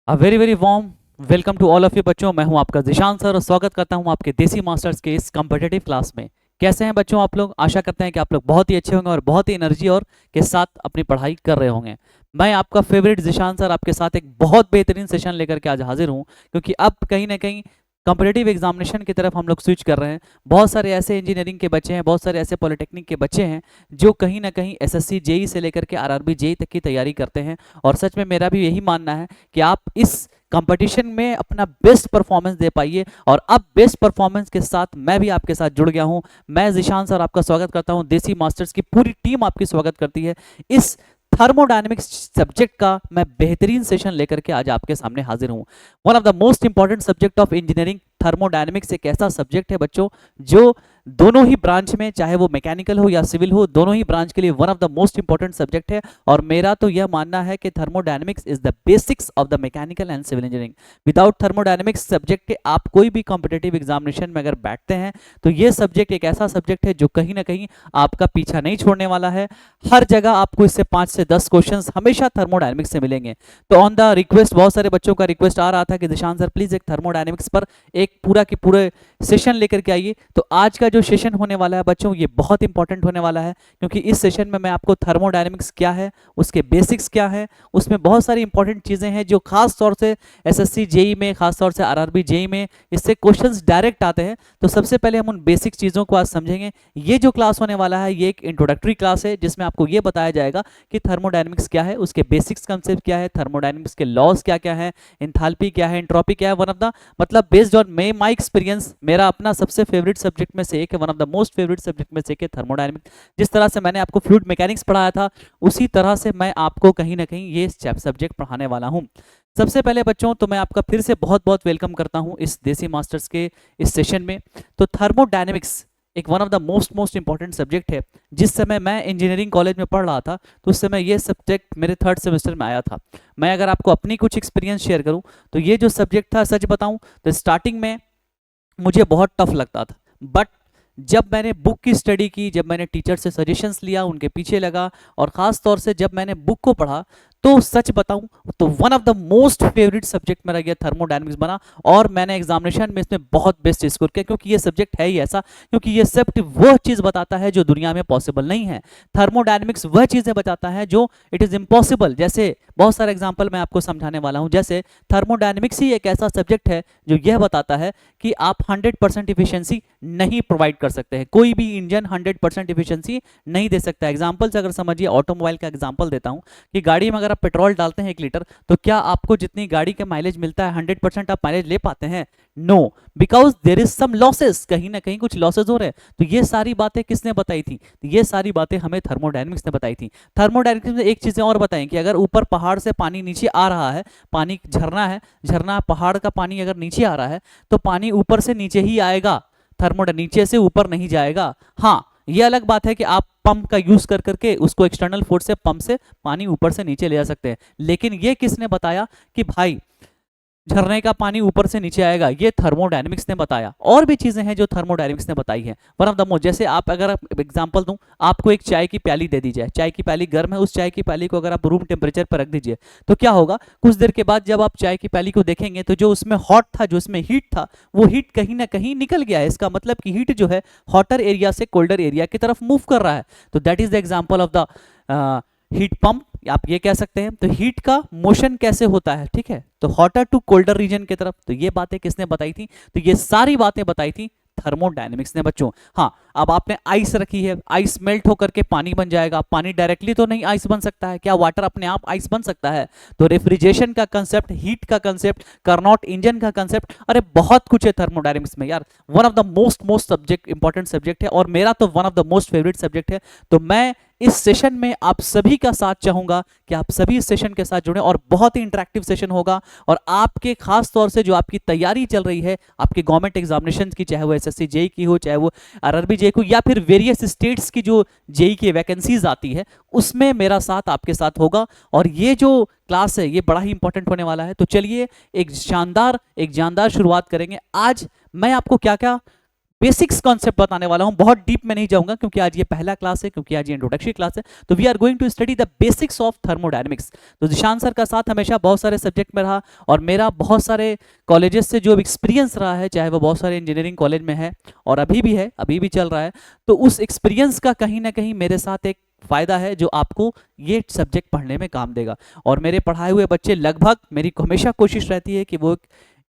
A very very warm welcome to all of you बच्चों। मैं हूं आपका जिशान सर और स्वागत करता हूं आपके देसी मास्टर्स के इस कम्पिटेटिव क्लास में। कैसे हैं बच्चों आप लोग? आशा करते हैं कि आप लोग बहुत ही अच्छे होंगे और बहुत ही एनर्जी और के साथ अपनी पढ़ाई कर रहे होंगे। मैं आपका फेवरेट जिशान सर आपके साथ एक बहुत बेहतरीन सेशन लेकर के आज हाजिर हूं, क्योंकि अब कहीं ना कहीं कॉम्पिटेटिव एग्जामिनेशन की तरफ हम लोग स्विच कर रहे हैं। बहुत सारे ऐसे इंजीनियरिंग के बच्चे हैं, बहुत सारे ऐसे पॉलिटेक्निक के बच्चे हैं जो कहीं ना कहीं एसएससी जेई से लेकर के आरआरबी जेई तक की तैयारी करते हैं। और सच में मेरा भी यही मानना है कि आप इस कंपटीशन में अपना बेस्ट परफॉर्मेंस दे पाइए। और अब बेस्ट परफॉर्मेंस के साथ मैं भी आपके साथ जुड़ गया हूं। मैं जिशान सर आपका स्वागत करता हूं, देसी मास्टर्स की पूरी टीम आपकी स्वागत करती है। इस थर्मोडायनेमिक्स सब्जेक्ट का मैं बेहतरीन सेशन लेकर के आज आपके सामने हाजिर हूं। One of the most important subject of engineering thermodynamics एक ऐसा सब्जेक्ट है बच्चों जो दोनों ही ब्रांच में, चाहे वो मैकेनिकल हो या सिविल हो, दोनों ही ब्रांच के लिए one of the most important subject है। और मेरा तो यह मानना है कि thermodynamics is the basics of the mechanical and civil engineering. Without thermodynamics subject के आप कोई भी कॉम्पिटेटिव एग्जामिनेशन में अगर बैठते हैं तो ये सब्जेक्ट एक ऐसा सब्जेक्ट है जो कहीं ना कहीं आपका पीछा नहीं छोड़ने वाला है। हर जगह आपको इससे 5 से 10 क्वेश्चन हमेशा थर्मोडायनेमिक्स से मिलेंगे। तो ऑन द रिक्वेस्ट, बहुत सारे बच्चों का रिक्वेस्ट आ रहा था कि दिशान सर प्लीज एक थर्मोडायनेमिक्स पर एक पूरा की पूरे सेशन लेकर के आइए। तो आज का जो सेशन होने वाला है बच्चों, ये बहुत इंपॉर्टेंट होने वाला है, क्योंकि इस सेशन में मैं आपको थर्मोडायनेमिक्स क्या है, उसके बेसिक्स क्या है, उसमें बहुत सारी इंपॉर्टेंट चीज़ें हैं जो खास तौर से एसएससी जेई में, खास तौर से आरआरबी जेई में इससे क्वेश्चंस डायरेक्ट आते हैं। तो सबसे पहले हम उन बेसिक चीज़ों को आज समझेंगे। ये जो क्लास होने वाला है ये एक इंट्रोडक्टरी क्लास है, जिसमें आपको ये बताया जाएगा कि थर्मोडायनेमिक्स क्या है, उसके बेसिक्स कंसेप्ट क्या है, थर्मोडायनेमिक्स के लॉज क्या क्या है, एंथैल्पी क्या है, एंट्रोपी क्या है। वन ऑफ द मतलब बेस्ड ऑन माई एक्सपीरियंस, मेरा अपना सबसे फेवरेट सब्जेक्ट में से एक है, one of the most favourite subject में से एक है थर्मोडायनेमिक्स। जिस तरह से मैंने आपको फ्लूइड मैकेनिक्स पढ़ाया था, उसी तरह से मैं आपको कहीं ना कहीं ये सब्जेक्ट पढ़ाने वाला हूँ। सबसे पहले बच्चों तो मैं आपका फिर से बहुत बहुत वेलकम करता हूँ इस देसी मास्टर्स के इस सेशन में। तो थर्मोडायनेमिक्स एक one of the most important subject है। जिस समय मैं इंजीनियरिंग कॉलेज में पढ़ रहा था तो उस समय ये सब्जेक्ट मेरे 3rd सेमेस्टर में आया था। मैं अगर आपको अपनी कुछ एक्सपीरियंस शेयर करूं तो ये जो सब्जेक्ट था, सच बताऊं तो स्टार्टिंग में मुझे बहुत टफ लगता था। बट जब मैंने बुक की स्टडी की, जब मैंने टीचर से सजेशंस लिया, उनके पीछे लगा, और ख़ास तौर से जब मैंने बुक को पढ़ा, तो सच बताऊं तो one of the most favourite subject मेरा ये थर्मोडायनेमिक्स बना। और मैंने एग्जामिनेशन में इसमें बहुत बेस्ट स्कोर किया, क्योंकि ये सब्जेक्ट है ही ऐसा, क्योंकि ये सब्जेक्ट वह चीज़ बताता है जो दुनिया में पॉसिबल नहीं है। थर्मोडायनेमिक्स वह चीज़ें बताता है जो इट इज़ इम्पॉसिबल। जैसे बहुत सारे एग्जाम्पल मैं आपको समझाने वाला हूँ। जैसे थर्मोडायनेमिक्स ही एक ऐसा सब्जेक्ट है जो यह बताता है कि आप 100% इफिशियंसी नहीं प्रोवाइड कर सकते हैं। कोई भी इंजन 100% इफिशियंसी नहीं दे सकता। एग्जाम्पल से अगर समझिए, ऑटोमोबाइल का एग्जाम्पल देता हूँ कि गाड़ी में अगर आप पेट्रोल डालते हैं 1 लीटर, तो क्या आपको जितनी गाड़ी का माइलेज मिलता है 100% आप माइलेज ले पाते हैं? No, because there is some losses, कहीं ना कहीं कुछ लॉसेस हो रहे हैं। तो ये सारी बातें किसने बताई थी? तो ये सारी बातें हमें थर्मोडायनेमिक्स ने बताई थी। थर्मोडायनेमिक्स में एक चीजें और बताएं कि अगर ऊपर पहाड़ से पानी नीचे आ रहा है, पानी झरना है, झरना पहाड़ का पानी अगर नीचे आ रहा है तो पानी ऊपर से नीचे ही आएगा, नीचे से ऊपर नहीं जाएगा। हाँ, ये अलग बात है कि आप पंप का यूज कर करके उसको एक्सटर्नल फोर्स से पंप से पानी ऊपर से नीचे ले जा सकते हैं। लेकिन ये किसने बताया कि भाई झरने का पानी ऊपर से नीचे आएगा? ये थर्मोडायनेमिक्स ने बताया। और भी चीजें हैं जो थर्मोडायनेमिक्स ने बताई है। वन ऑफ द मोस्ट, जैसे आप अगर एग्जांपल दूं, आपको एक चाय की प्याली दे दी जाए, चाय की प्याली गर्म है, उस चाय की प्याली को अगर आप रूम टेम्परेचर पर रख दीजिए तो क्या होगा? कुछ देर के बाद जब आप चाय की प्याली को देखेंगे तो जो उसमें हॉट था, जो उसमें हीट था, वो हीट कहीं ना कहीं निकल गया है। इसका मतलब कि हीट जो है हॉटर एरिया से कोल्डर एरिया की तरफ मूव कर रहा है। तो that is the example of the heat pump, आप ये कह सकते हैं। तो हीट का मोशन कैसे होता है, ठीक है, तो हॉटर टू कोल्डर रीजन की तरफ। तो ये बातें किसने बताई थी? तो ये सारी बातें बताई थी थर्मोडायनेमिक्स ने बच्चों। हाँ, अब आपने आइस रखी है, आइस मेल्ट होकर के पानी बन जाएगा। पानी डायरेक्टली तो नहीं आइस बन सकता है। क्या वाटर अपने आप आइस बन सकता है? तो रेफ्रिजरेशन का कंसेप्ट, हीट का कंसेप्ट, कार्नोट इंजन का कंसेप्ट, अरे बहुत कुछ है थर्मोडायनेमिक्स में यार। One of the most subject, important subject है, और मेरा तो one of the most favourite subject है। तो मैं इस सेशन में आप सभी का साथ चाहूंगा कि आप सभी इस सेशन के साथ जुड़ें, और बहुत ही इंटरेक्टिव सेशन होगा। और आपके खास तौर से जो आपकी तैयारी चल रही है आपके गवर्नमेंट एग्जामिनेशन की, चाहे वो एसएससी जेई की हो, चाहे वो आरआरबी जेई को, या फिर वेरियस स्टेट्स की जो जेई की वैकेंसीज आती है, उसमें मेरा साथ आपके साथ होगा। और ये जो क्लास है ये बड़ा ही इंपॉर्टेंट होने वाला है। तो चलिए एक जानदार शुरुआत करेंगे। आज मैं आपको क्या क्या बेसिक्स कॉन्सेप्ट बताने वाला हूं, बहुत डीप में नहीं जाऊंगा क्योंकि आज ये पहला क्लास है, क्योंकि आज ये इंट्रोडक्टरी क्लास है। तो we are going to study the basics of thermodynamics. तो जिशान सर का साथ हमेशा बहुत सारे सब्जेक्ट में रहा, और मेरा बहुत सारे कॉलेजेस से जो एक्सपीरियंस रहा है, चाहे वो बहुत सारे इंजीनियरिंग कॉलेज में है और अभी भी है, अभी भी चल रहा है, तो उस एक्सपीरियंस का कहीं ना कहीं मेरे साथ एक फायदा है जो आपको ये सब्जेक्ट पढ़ने में काम देगा। और मेरे पढ़ाए हुए बच्चे लगभग, मेरी हमेशा कोशिश रहती है कि वो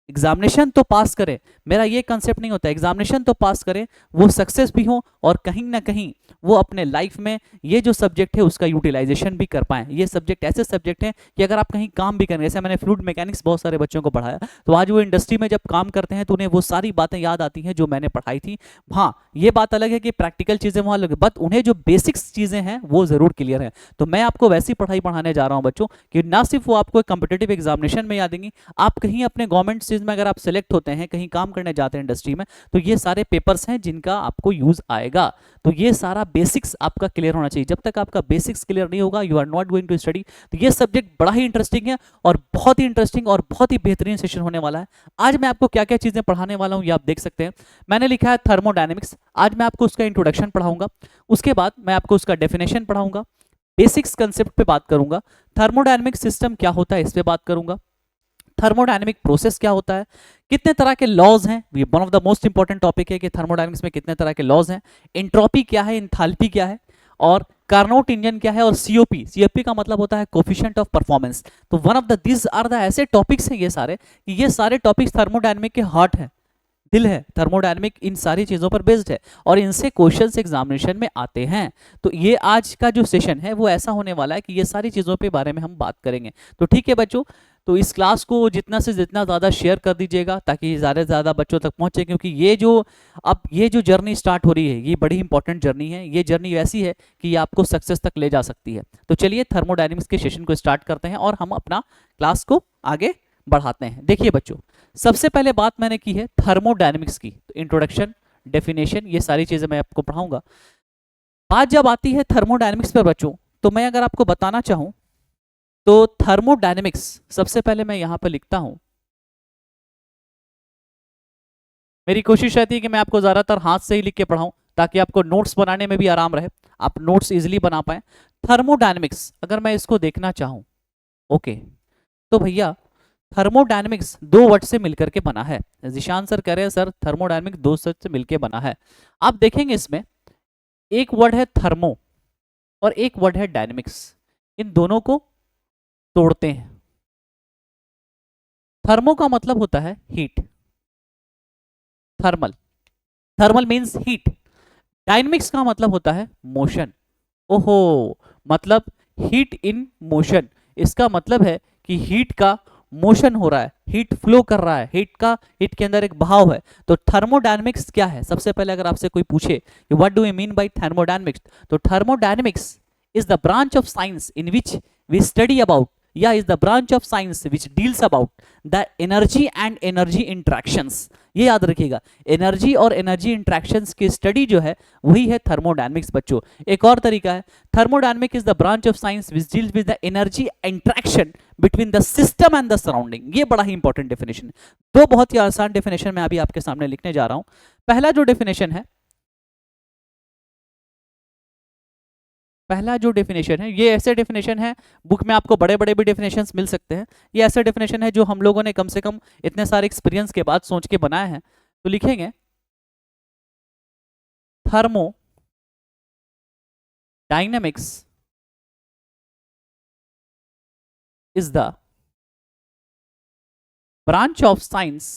एग्जामिनेशन तो पास करें, मेरा ये कंसेप्ट नहीं होता, एग्जामिनेशन तो पास करें, वो सक्सेस भी हो और कहीं ना कहीं वो अपने लाइफ में ये जो सब्जेक्ट है उसका यूटिलाइजेशन भी कर पाएं। ये सब्जेक्ट ऐसे सब्जेक्ट हैं कि अगर आप कहीं काम भी करें, जैसे मैंने फ्लूइड मैकेनिक्स बहुत सारे बच्चों को पढ़ाया, तो आज वो इंडस्ट्री में जब काम करते हैं तो उन्हें वो सारी बातें याद आती हैं जो मैंने पढ़ाई थी। हाँ, ये बात अलग है कि प्रैक्टिकल चीज़ें वहाँ अलग है, बट उन्हें जो बेसिक्स चीज़ें हैं वो ज़रूर क्लियर है। तो मैं आपको वैसी पढ़ाई पढ़ाने जा रहा हूँ बच्चों कि ना सिर्फ वो आपको कॉम्पिटेटिव एग्जामिनेशन में याद देंगी, आप कहीं अपने गवर्नमेंट चीज़ में अगर आप सेलेक्ट होते हैं, कहीं काम करने जाते हैं इंडस्ट्री में, तो ये सारे पेपर्स हैं जिनका आपको यूज आएगा। तो ये सारा बेसिक्स आपका क्लियर होना चाहिए। जब तक आपका बेसिक्स क्लियर नहीं होगा, you are not going to study. तो ये सब्जेक्ट बड़ा ही इंटरेस्टिंग है और बहुत ही इंटरेस्टिंग और बहुत ही बेहतरीन सेशन होने वाला है। आज मैं आपको क्या क्या चीजें पढ़ाने वाला हूं ये आप देख सकते हैं। मैंने लिखा है थर्मोडायनेमिक्स, आज मैं आपको उसका इंट्रोडक्शन पढ़ाऊंगा, उसके बाद मैं आपको उसका डेफिनेशन पढ़ाऊंगा, बेसिक्स कंसेप्ट पे बात करूंगा, थर्मोडायनेमिक सिस्टम क्या होता है इस पे बात करूंगा, थर्मोडायनेमिक प्रोसेस क्या होता है, कितने तरह के लॉज हैं, ये one of the most important topic है कि थर्मोडायनेमिक्स में कितने तरह के लॉज हैं, एंट्रोपी क्या है, इंथैल्पी क्या है, और कार्नोट इंजन क्या है, और सीओपी, सीओपी का मतलब होता है कोफिशिएंट ऑफ परफॉर्मेंस। तो one of the this are the ऐसे टॉपिक्स हैं ये सारे, कि ये सारे टॉपिक्स थर्मोडायनेमिक के हार्ट हैं, दिल है, थर्मोडायनेमिक इन सारी चीज़ों पर बेस्ड है और इनसे क्वेश्चंस एग्जामिनेशन में आते हैं। तो ये आज का जो सेशन है वो ऐसा होने वाला है कि ये सारी चीज़ों पे बारे में हम बात करेंगे। तो ठीक है बच्चों, तो इस क्लास को जितना से जितना ज़्यादा शेयर कर दीजिएगा ताकि ज़्यादा से ज़्यादा बच्चों तक पहुँचे, क्योंकि ये जो जर्नी स्टार्ट हो रही है ये बड़ी इंपॉर्टेंट जर्नी है। ये जर्नी ऐसी है कि ये आपको सक्सेस तक ले जा सकती है। तो चलिए थर्मोडायनेमिक्स के सेशन को स्टार्ट करते हैं और हम अपना क्लास को आगे बढ़ाते हैं। देखिए बच्चों, सबसे पहले बात मैंने की है थर्मोडायनेमिक्स की, तो इंट्रोडक्शन, डेफिनेशन, ये सारी चीजें मैं आपको पढ़ाऊंगा। बात जब आती है थर्मोडायनेमिक्स पर बच्चों, तो मैं अगर आपको बताना चाहूं तो थर्मोडायनेमिक्स, सबसे पहले मैं यहां पर लिखता हूं, मेरी कोशिश रहती है कि मैं आपको ज्यादातर हाथ से ही लिख के पढ़ाऊं ताकि आपको नोट्स बनाने में भी आराम रहे, आप नोट्स इजिली बना पाए। थर्मोडायनेमिक्स अगर मैं इसको देखना चाहूं, ओके, तो भैया थर्मोडायनेमिक्स दो वर्ड से मिलकर के बना है। जिशान सर कह रहे हैं सर थर्मोडायनेमिक्स दो वर्ड से मिलकर बना है। आप देखेंगे इसमें एक वर्ड है थर्मो और एक वर्ड है डायनेमिक्स, इन दोनों को तोड़ते हैं। थर्मो का मतलब होता है heat, thermal, thermal means heat. Dynamics का मतलब होता है मोशन। ओहो, मतलब हीट इन मोशन, इसका मतलब है कि हीट का मोशन हो रहा है, हीट फ्लो कर रहा है, हीट के अंदर एक बहाव है। तो थर्मोडायनेमिक्स क्या है? सबसे पहले अगर आपसे कोई पूछे कि what do you mean by thermodynamics, तो thermodynamics is the branch of science in which we study about, या is the branch of science which deals about the energy and energy interactions. ये याद रखिएगा, एनर्जी और energy interactions की study जो है वही है थर्मोडायनेमिक्स बच्चों। एक और तरीका है, thermodynamic is the branch of science which deals with the energy interaction between the system and the surrounding. ये बड़ा ही इंपॉर्टेंट डेफिनेशन है। दो बहुत ही आसान डेफिनेशन मैं अभी आपके सामने लिखने जा रहा हूं। पहला जो डेफिनेशन है, पहला जो डेफिनेशन है, ये ऐसे डेफिनेशन है, बुक में आपको बड़े बड़े भी डेफिनेशंस मिल सकते हैं, ये ऐसे डेफिनेशन है जो हम लोगों ने कम से कम इतने सारे एक्सपीरियंस के बाद सोच के बनाए हैं। तो लिखेंगे thermo dynamics is the branch of science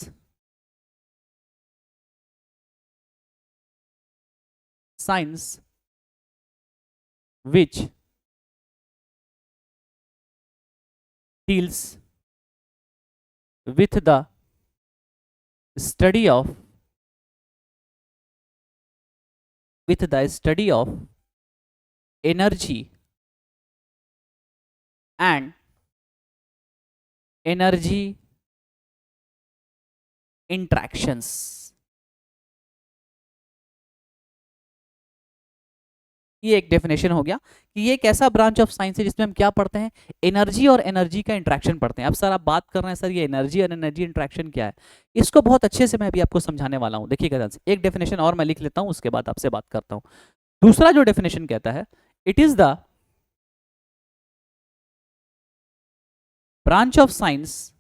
which deals with the study of energy and energy interactions। ये एक डेफिनेशन हो गया कि ये एक ऐसा ब्रांच ऑफ साइंस है जिसमें हम क्या पढ़ते हैं, एनर्जी और एनर्जी का इंट्रैक्शन पढ़ते हैं। अब सर आप बात कर रहे हैं सर ये एनर्जी और एनर्जी इंट्रैक्शन क्या है, इसको बहुत अच्छे से मैं अभी आपको समझाने वाला हूँ। देखिएगा ध्यान से, एक डेफिनेशन और मैं लिख लेता हूँ, उसके बाद आपसे बात करता हूँ। दूसरा जो डेफिनेशन कहता है, it is the branch of science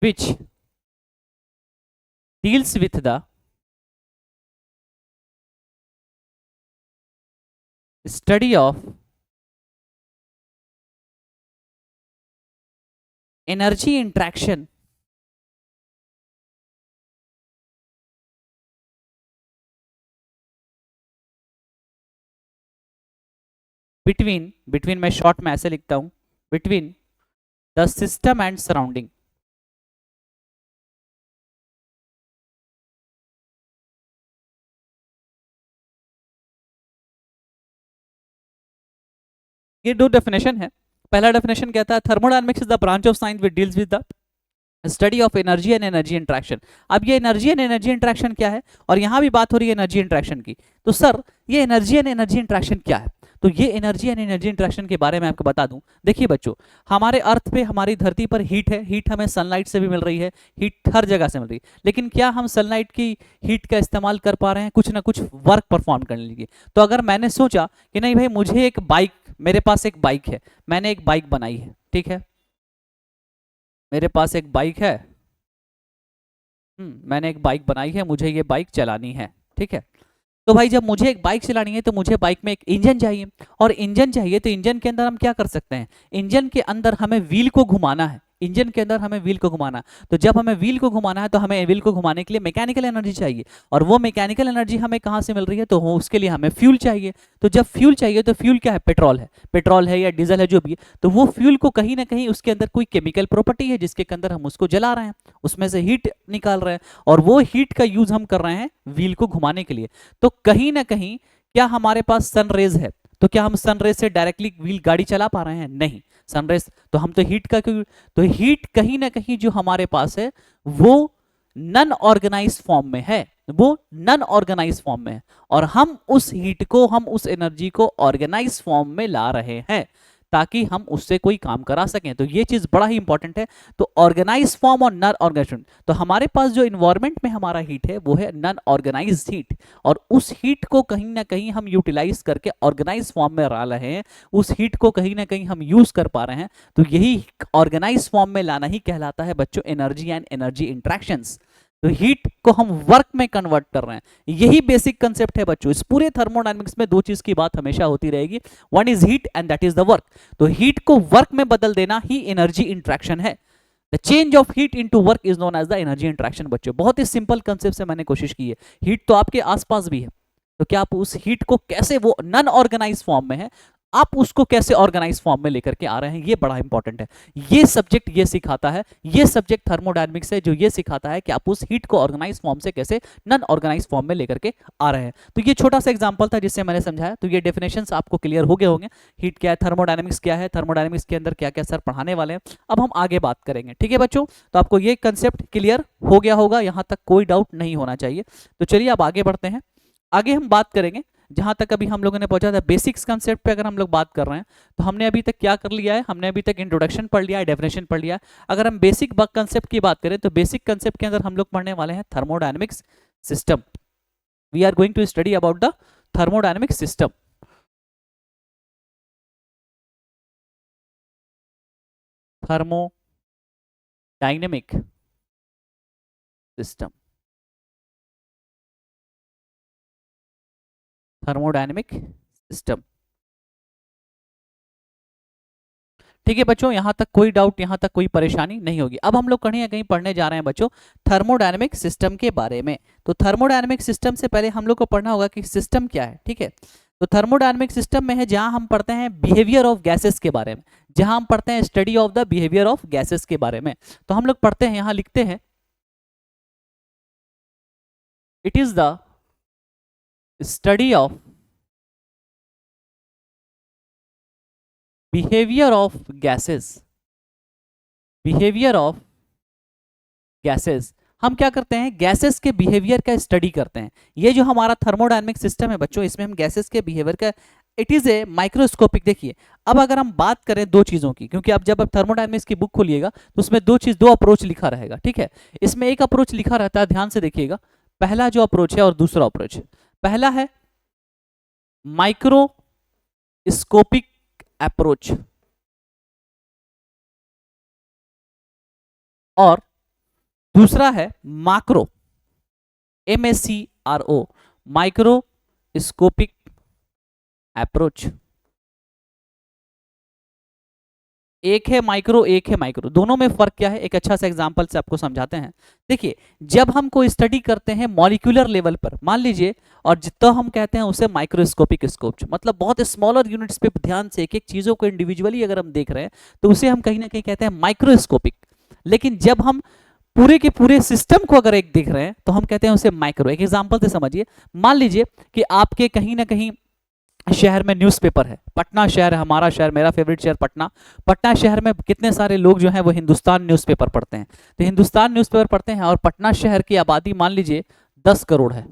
which deals with the study of energy interaction between मैं शॉर्ट में ऐसे लिखता हूं, between the system and surrounding। ये दो डेफिनेशन है। पहला डेफिनेशन कहता है thermodynamics is the branch of science which deals with the study of energy and energy interaction. अब ये एनर्जी एंड एनर्जी इंट्रैक्शन क्या है, और यहां भी बात हो रही है एनर्जी इंट्रैक्शन की, तो सर ये एनर्जी एंड एनर्जी इंट्रैक्शन क्या है, तो ये एनर्जी एंड एनर्जी इंट्रैक्शन के बारे में आपको बता दूं। देखिए बच्चों, हमारे अर्थ पे, हमारी धरती पर हीट है, हीट हमें सनलाइट से भी मिल रही है, हीट हर जगह से मिल रही है, लेकिन क्या हम सनलाइट की हीट का इस्तेमाल कर पा रहे हैं कुछ ना कुछ वर्क परफॉर्म करने के लिए। तो अगर मैंने सोचा कि नहीं भाई मुझे एक बाइक, मेरे पास एक बाइक है, मैंने एक बाइक बनाई है, ठीक है, मेरे पास एक बाइक है, मैंने एक बाइक बनाई है, मुझे ये बाइक चलानी है, ठीक है। तो भाई जब मुझे एक बाइक चलानी है तो मुझे बाइक में एक इंजन चाहिए, और इंजन चाहिए तो इंजन के अंदर हम क्या कर सकते हैं, इंजन के अंदर हमें व्हील को घुमाना है, इंजन के अंदर हमें व्हील को घुमाना, तो जब हमें व्हील को घुमाना है तो हमें व्हील को घुमाने के लिए मैकेनिकल एनर्जी चाहिए, और वो मैकेनिकल एनर्जी हमें कहाँ से मिल रही है, तो उसके लिए हमें फ्यूल चाहिए। तो जब फ्यूल चाहिए तो फ्यूल क्या है, पेट्रोल है, पेट्रोल है या डीजल है जो भी है, तो वो फ्यूल को कहीं ना कहीं उसके अंदर कोई केमिकल प्रॉपर्टी है जिसके अंदर हम उसको जला रहे हैं, उसमें से हीट निकाल रहे हैं, और वो हीट का यूज हम कर रहे हैं व्हील को घुमाने के लिए। तो कहीं ना कहीं क्या हमारे पास सनरेज है, तो क्या हम सनरेज से डायरेक्टली व्हील गाड़ी चला पा रहे हैं, नहीं, सनरेज तो हम तो हीट का, क्यों, तो हीट कहीं ना कहीं जो हमारे पास है वो नन ऑर्गेनाइज फॉर्म में है, वो नन ऑर्गेनाइज फॉर्म में है, और हम उस हीट को, हम उस एनर्जी को ऑर्गेनाइज फॉर्म में ला रहे हैं ताकि हम उससे कोई काम करा सकें। तो ये चीज बड़ा ही इंपॉर्टेंट है। तो ऑर्गेनाइज फॉर्म और नन ऑर्गेनाइज, तो हमारे पास जो इन्वायरमेंट में हमारा हीट है वो है नन ऑर्गेनाइज हीट, और उस हीट को कहीं ना कहीं हम यूटिलाइज करके ऑर्गेनाइज फॉर्म में ला रहे हैं, उस हीट को कहीं ना कहीं हम यूज कर पा रहे हैं। तो यही ऑर्गेनाइज फॉर्म में लाना ही कहलाता है बच्चों एनर्जी एंड एनर्जी इंट्रैक्शंस। तो हीट को हम वर्क में कन्वर्ट कर रहे हैं, यही बेसिक कंसेप्ट है बच्चों। इस पूरे थर्मोडायनेमिक्स में दो चीज की बात हमेशा होती रहेगी, one is heat and that is the work. तो हीट को वर्क में बदल देना ही एनर्जी इंट्रैक्शन है। The change of heat into work is known as the energy interaction. बच्चों बहुत ही सिंपल कंसेप्ट से मैंने कोशिश की है, हीट तो आपके आसपास भी है, तो क्या आप उस हीट को कैसे, वो नन ऑर्गेनाइज फॉर्म में है, आप उसको कैसे ऑर्गेनाइज फॉर्म में लेकर के आ रहे हैं, ये बड़ा इंपॉर्टेंट है। ये सब्जेक्ट ये सिखाता है, ये सब्जेक्ट थर्मोडायनेमिक्स है जो ये सिखाता है कि आप उस हीट को ऑर्गेनाइज फॉर्म से कैसे नन ऑर्गेनाइज फॉर्म में लेकर के आ रहे हैं। तो ये छोटा सा एग्जांपल था जिससे मैंने समझाया। तो ये डेफिनेशंस आपको क्लियर हो गए होंगे, हीट क्या है, थर्मोडायनेमिक्स क्या है, थर्मोडायनेमिक्स के अंदर क्या क्या सर पढ़ाने वाले हैं, अब हम आगे बात करेंगे, ठीक है बच्चों। तो आपको ये कंसेप्ट क्लियर हो गया होगा, यहां तक कोई डाउट नहीं होना चाहिए। तो चलिए अब आगे बढ़ते हैं। आगे हम बात करेंगे, जहां तक अभी हम लोगों ने पहुंचा था बेसिक्स कंसेप्ट पे, अगर हम लोग बात कर रहे हैं तो हमने अभी तक क्या कर लिया है, हमने अभी तक इंट्रोडक्शन पढ़ लिया है, डेफिनेशन पढ़ लिया है। अगर हम बेसिक कंसेप्ट की बात करें तो बेसिक कंसेप्ट के अंदर हम लोग पढ़ने वाले हैं thermodynamics system. We are going to study about the thermodynamic system. Thermodynamic system, thermodynamic system, ठीक है बच्चों, यहां तक कोई डाउट, यहां तक कोई परेशानी नहीं होगी। अब हम लोग कहीं ना कहीं पढ़ने जा रहे हैं बच्चों थर्मोडायनेमिक सिस्टम के बारे में। तो थर्मोडायनेमिक सिस्टम से पहले हम लोग को पढ़ना होगा कि सिस्टम क्या है, ठीक है। तो थर्मोडायनेमिक सिस्टम में है जहां हम पढ़ते हैं बिहेवियर ऑफ गैसेस के बारे में, जहां हम पढ़ते हैं study of the behaviour of gases के बारे में। तो हम लोग पढ़ते हैं, यहां लिखते हैं it is the study of behaviour of gases, behaviour of gases हम क्या करते हैं, गैसेस के बिहेवियर का स्टडी करते हैं। ये जो हमारा थर्मोडायनेमिक सिस्टम है बच्चों, इसमें हम गैसेस के बिहेवियर का, इट इज ए माइक्रोस्कोपिक। देखिए अब अगर हम बात करें दो चीजों की, क्योंकि आप जब थर्मोडायनेमिक्स की बुक खोलिएगा तो उसमें दो अप्रोच लिखा रहेगा, ठीक है। इसमें एक अप्रोच लिखा रहता है, ध्यान से देखिएगा, पहला जो अप्रोच है और दूसरा अप्रोच है। पहला है माइक्रोस्कोपिक अप्रोच और दूसरा है माक्रो, MACRO, माइक्रोस्कोपिक अप्रोच। एक है माइक्रो, एक है माइक्रो, दोनों में फर्क क्या है, एक अच्छा सा एग्जांपल से आपको समझाते हैं। देखिए जब हम कोई स्टडी करते हैं मॉलिक्यूलर लेवल पर, मान लीजिए, और जितना हम कहते हैं उसे माइक्रोस्कोपिक स्कोप, मतलब बहुत स्मॉलर यूनिट्स पे ध्यान से एक एक चीजों को इंडिविजुअली अगर हम देख रहे हैं तो उसे हम कहीं ना कहीं कहते हैं माइक्रोस्कोपिक। लेकिन जब हम पूरे के पूरे सिस्टम को अगर एक देख रहे हैं तो हम कहते हैं उसे माइक्रो। एक एग्जांपल से समझिए, मान लीजिए कि आपके कहीं ना कहीं शहर में न्यूज़पेपर है, पटना शहर है हमारा शहर, मेरा फेवरेट शहर पटना। पटना शहर में कितने सारे लोग जो हैं वो हिंदुस्तान न्यूज़पेपर पढ़ते हैं, तो हिंदुस्तान न्यूज़पेपर पढ़ते हैं, और पटना शहर की आबादी मान लीजिए 10 करोड़ है,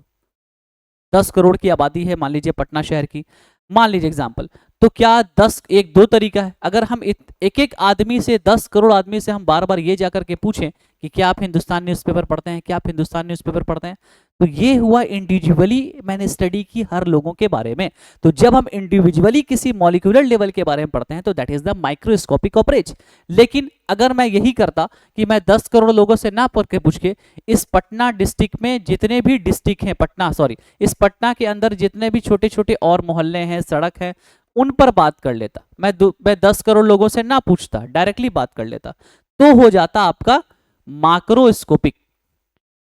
10 करोड़ की आबादी है मान लीजिए पटना शहर की, मान लीजिए एग्जाम्पल। तो क्या 10, एक दो तरीका है, अगर हम एक एक आदमी से, 10 करोड़ आदमी से हम बार बार ये जाकर के पूछें कि क्या आप हिंदुस्तान न्यूज़पेपर पढ़ते हैं, क्या आप हिंदुस्तान न्यूज़पेपर पढ़ते हैं, तो ये हुआ इंडिविजुअली मैंने स्टडी की हर लोगों के बारे में। तो जब हम इंडिविजुअली किसी मॉलिक्यूलर लेवल के बारे में पढ़ते हैं तो that is the microscopic approach. लेकिन अगर मैं यही करता कि मैं 10 करोड़ लोगों से ना पढ़ के पूछ के इस पटना डिस्ट्रिक्ट में जितने भी डिस्ट्रिक्ट हैं, पटना सॉरी, इस पटना के अंदर जितने भी छोटे छोटे और मोहल्ले हैं, सड़क है, उन पर बात कर लेता, मैं 10 करोड़ लोगों से ना पूछता, डायरेक्टली बात कर लेता, तो हो जाता आपका माक्रोस्कोपिक।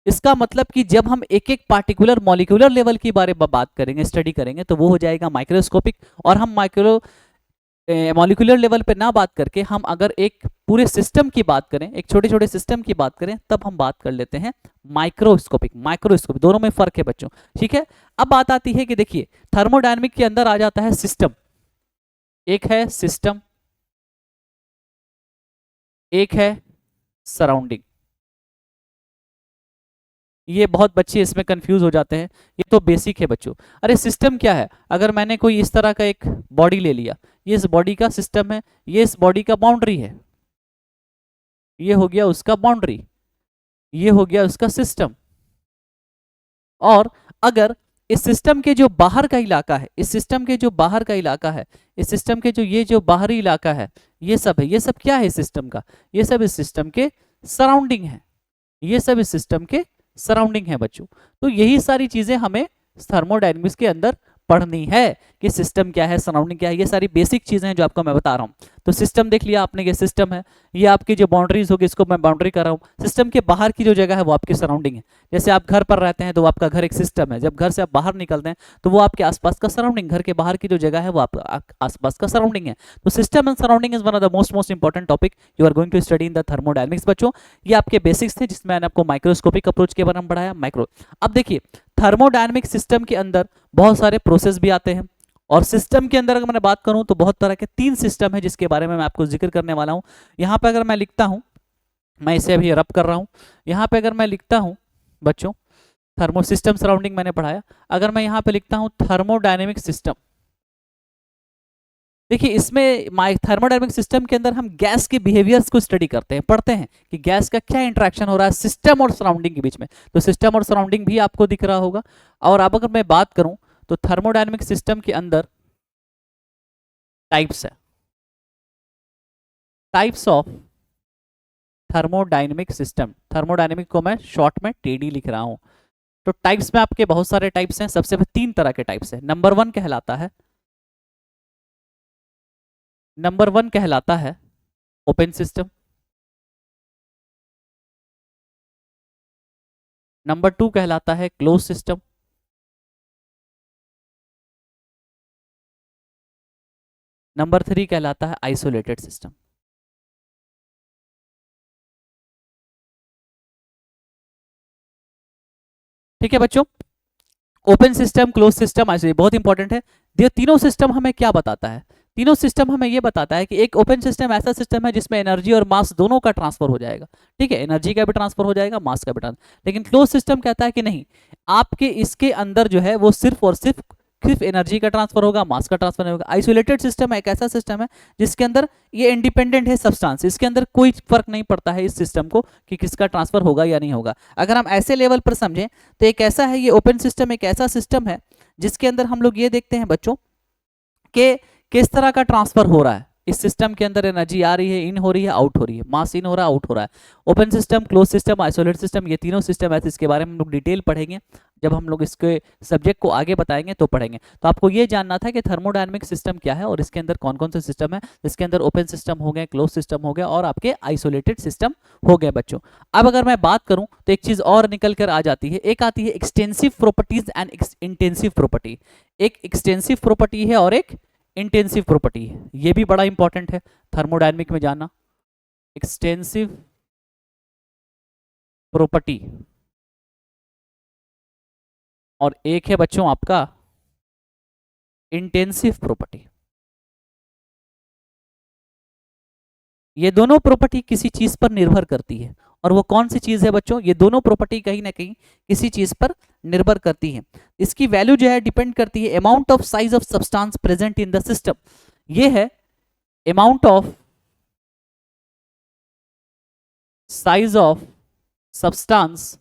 इसका मतलब कि जब हम एक एक पार्टिकुलर मॉलिक्यूलर लेवल के बारे में बात करेंगे, स्टडी करेंगे, तो वो हो जाएगा माइक्रोस्कोपिक। और हम माइक्रो मॉलिक्यूलर लेवल पे ना बात करके हम अगर एक पूरे सिस्टम की बात करें, एक छोटे छोटे सिस्टम की बात करें, तब हम बात कर लेते हैं माइक्रोस्कोपिक। माइक्रोस्कोपिक दोनों में फर्क है बच्चों, ठीक है। अब बात आती है कि देखिए थर्मोडायनेमिक के अंदर आ जाता है सिस्टम, एक है सिस्टम, एक है सराउंडिंग। ये बहुत बच्चे इसमें कंफ्यूज हो जाते हैं, ये तो बेसिक है बच्चों। अरे सिस्टम क्या है, अगर मैंने कोई इस तरह का एक बॉडी ले लिया, ये इस बॉडी का सिस्टम है, ये इस बॉडी का बाउंड्री है, ये हो गया उसका बाउंड्री, ये हो गया उसका सिस्टम। और अगर इस सिस्टम के जो बाहर का इलाका है, इस सिस्टम के जो बाहर का इलाका है, इस सिस्टम के जो ये जो बाहरी इलाका है, ये सब है, ये सब क्या है इस सिस्टम का, ये सब इस सिस्टम के सराउंडिंग है, ये सब इस सिस्टम के सराउंडिंग है बच्चों। तो यही सारी चीजें हमें थर्मोडायनेमिक्स के अंदर पढ़नी है कि सिस्टम क्या है, सराउंडिंग क्या है, ये सारी बेसिक चीजें हैं जो आपको मैं बता रहा हूँ। तो सिस्टम देख लिया आपने, ये सिस्टम है, ये आपकी जो बाउंड्रीज होगी इसको मैं बाउंड्री कर रहा हूँ। सिस्टम के बाहर की जो जगह है वो आपकी सराउंडिंग है। जैसे आप घर पर रहते हैं तो आपका घर एक सिस्टम है, जब घर से आप बाहर निकलते हैं तो वो आपके आसपास का सराउंडिंग, घर के बाहर की जो जगह है वो आपका आसपास का सराउंडिंग है। तो system and surrounding is one of the most important topic you are going to study in the thermodynamics बच्चों। ये आपके बेसिक्स थे जिसमें मैंने आपको माइक्रोस्कोपिक अप्रोच के बारे में पढ़ाया, माइक्रो। अब देखिए थर्मोडायनेमिक सिस्टम के अंदर बहुत सारे प्रोसेस भी आते हैं, और सिस्टम के अंदर अगर मैं बात करूं तो बहुत तरह के 3 सिस्टम है जिसके बारे में मैं आपको जिक्र करने वाला हूं। यहां पे अगर मैं लिखता हूं, मैं इसे अभी रब कर रहा हूं, यहां पे अगर मैं लिखता हूं बच्चों थर्मो सिस्टम सराउंडिंग मैंने पढ़ाया, अगर मैं यहां पे लिखता हूं थर्मोडायनेमिक सिस्टम, देखिए इसमें थर्मोडायनेमिक सिस्टम के अंदर हम गैस के बिहेवियर्स को स्टडी करते हैं, पढ़ते हैं कि गैस का क्या इंटरेक्शन हो रहा है सिस्टम और सराउंडिंग के बीच में। तो सिस्टम और सराउंडिंग भी आपको दिख रहा होगा। और अब अगर मैं बात करूं तो थर्मोडायनेमिक सिस्टम के अंदर टाइप्स है, types of thermodynamic system, thermodynamic को मैं शॉर्ट में टीडी लिख रहा हूं। तो टाइप्स में आपके बहुत सारे टाइप्स हैं, सबसे पहले 3 तरह के टाइप्स हैं। नंबर 1 कहलाता है, नंबर 1 कहलाता है ओपन सिस्टम, नंबर 2 कहलाता है क्लोज सिस्टम, नंबर 3 कहलाता है आइसोलेटेड सिस्टम। ठीक है बच्चों, open system, close system, isolated बहुत इंपॉर्टेंट है। ये तीनों सिस्टम हमें क्या बताता है, तीनों सिस्टम हमें ये बताता है कि एक ओपन सिस्टम ऐसा सिस्टम है जिसमें एनर्जी और मास दोनों का ट्रांसफर हो जाएगा, ठीक है, एनर्जी का भी ट्रांसफर हो जाएगा, मास का भी ट्रांसफर। लेकिन क्लोज सिस्टम कहता है कि नहीं, आपके इसके अंदर जो है वो सिर्फ और सिर्फ एनर्जी का ट्रांसफर होगा, मास का ट्रांसफर नहीं होगा। आइसोलेटेड सिस्टम एक ऐसा सिस्टम है जिसके अंदर ये इंडिपेंडेंट है सब्सटेंस, इसके अंदर कोई फर्क नहीं पड़ता है इस सिस्टम को कि किसका ट्रांसफर होगा या नहीं होगा। अगर हम ऐसे लेवल पर समझें तो एक ऐसा है, ये ओपन सिस्टम एक ऐसा सिस्टम है जिसके अंदर हम लोग ये देखते हैं बच्चों कि किस तरह का ट्रांसफर हो रहा है। इस सिस्टम के अंदर एनर्जी आ रही है, इन हो रही है, आउट हो रही है, मास इन हो रहा है, आउट हो रहा है। Open system, close system, isolated system, ये तीनों सिस्टम है, इसके बारे में हम लोग डिटेल पढ़ेंगे जब हम लोग इसके सब्जेक्ट को आगे बताएंगे तो पढ़ेंगे। तो आपको ये जानना था कि थर्मोडायनेमिक सिस्टम क्या है और इसके अंदर कौन कौन से सिस्टम है, इसके अंदर ओपन सिस्टम हो गए, क्लोज सिस्टम हो गया और आपके आइसोलेटेड सिस्टम हो गए बच्चों। अब अगर मैं बात करूं तो एक चीज और निकल कर आ जाती है, एक आती है extensive properties and intensive property. एक एक्सटेंसिव प्रॉपर्टी है और एक इंटेंसिव प्रॉपर्टी है, ये भी बड़ा इंपॉर्टेंट है थर्मोडायनेमिक में जानना। एक्सटेंसिव प्रॉपर्टी और एक है बच्चों आपका इंटेंसिव प्रॉपर्टी। ये दोनों प्रॉपर्टी किसी चीज पर निर्भर करती है, और वो कौन सी चीज है बच्चों, ये दोनों प्रॉपर्टी कहीं ना कहीं किसी चीज पर निर्भर करती है। इसकी वैल्यू जो है डिपेंड करती है amount of size of substance present in the system. ये है amount of size of substance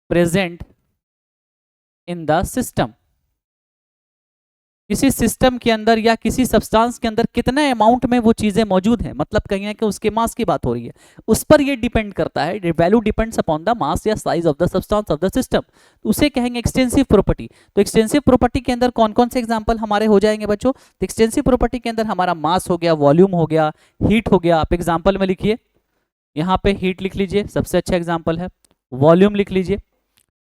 present in the system. किसी सिस्टम के अंदर या किसी सब्सटेंस के अंदर कितने अमाउंट में वो चीजें मौजूद हैं, मतलब कहीं ना कहीं उसके मास की बात हो रही है, उस पर ये डिपेंड करता है। Value depends upon the mass या size of the substance of the system, तो उसे कहेंगे एक्सटेंसिव प्रॉपर्टी। तो एक्सटेंसिव प्रॉपर्टी के अंदर कौन कौन से एग्जांपल हमारे हो जाएंगे बच्चों, तो एक्सटेंसिव प्रॉपर्टी के अंदर हमारा मास हो गया, वॉल्यूम हो गया, हीट हो गया। आप एग्जाम्पल में लिखिए, यहाँ पे हीट लिख लीजिए, सबसे अच्छा एग्जाम्पल है, वॉल्यूम लिख लीजिए।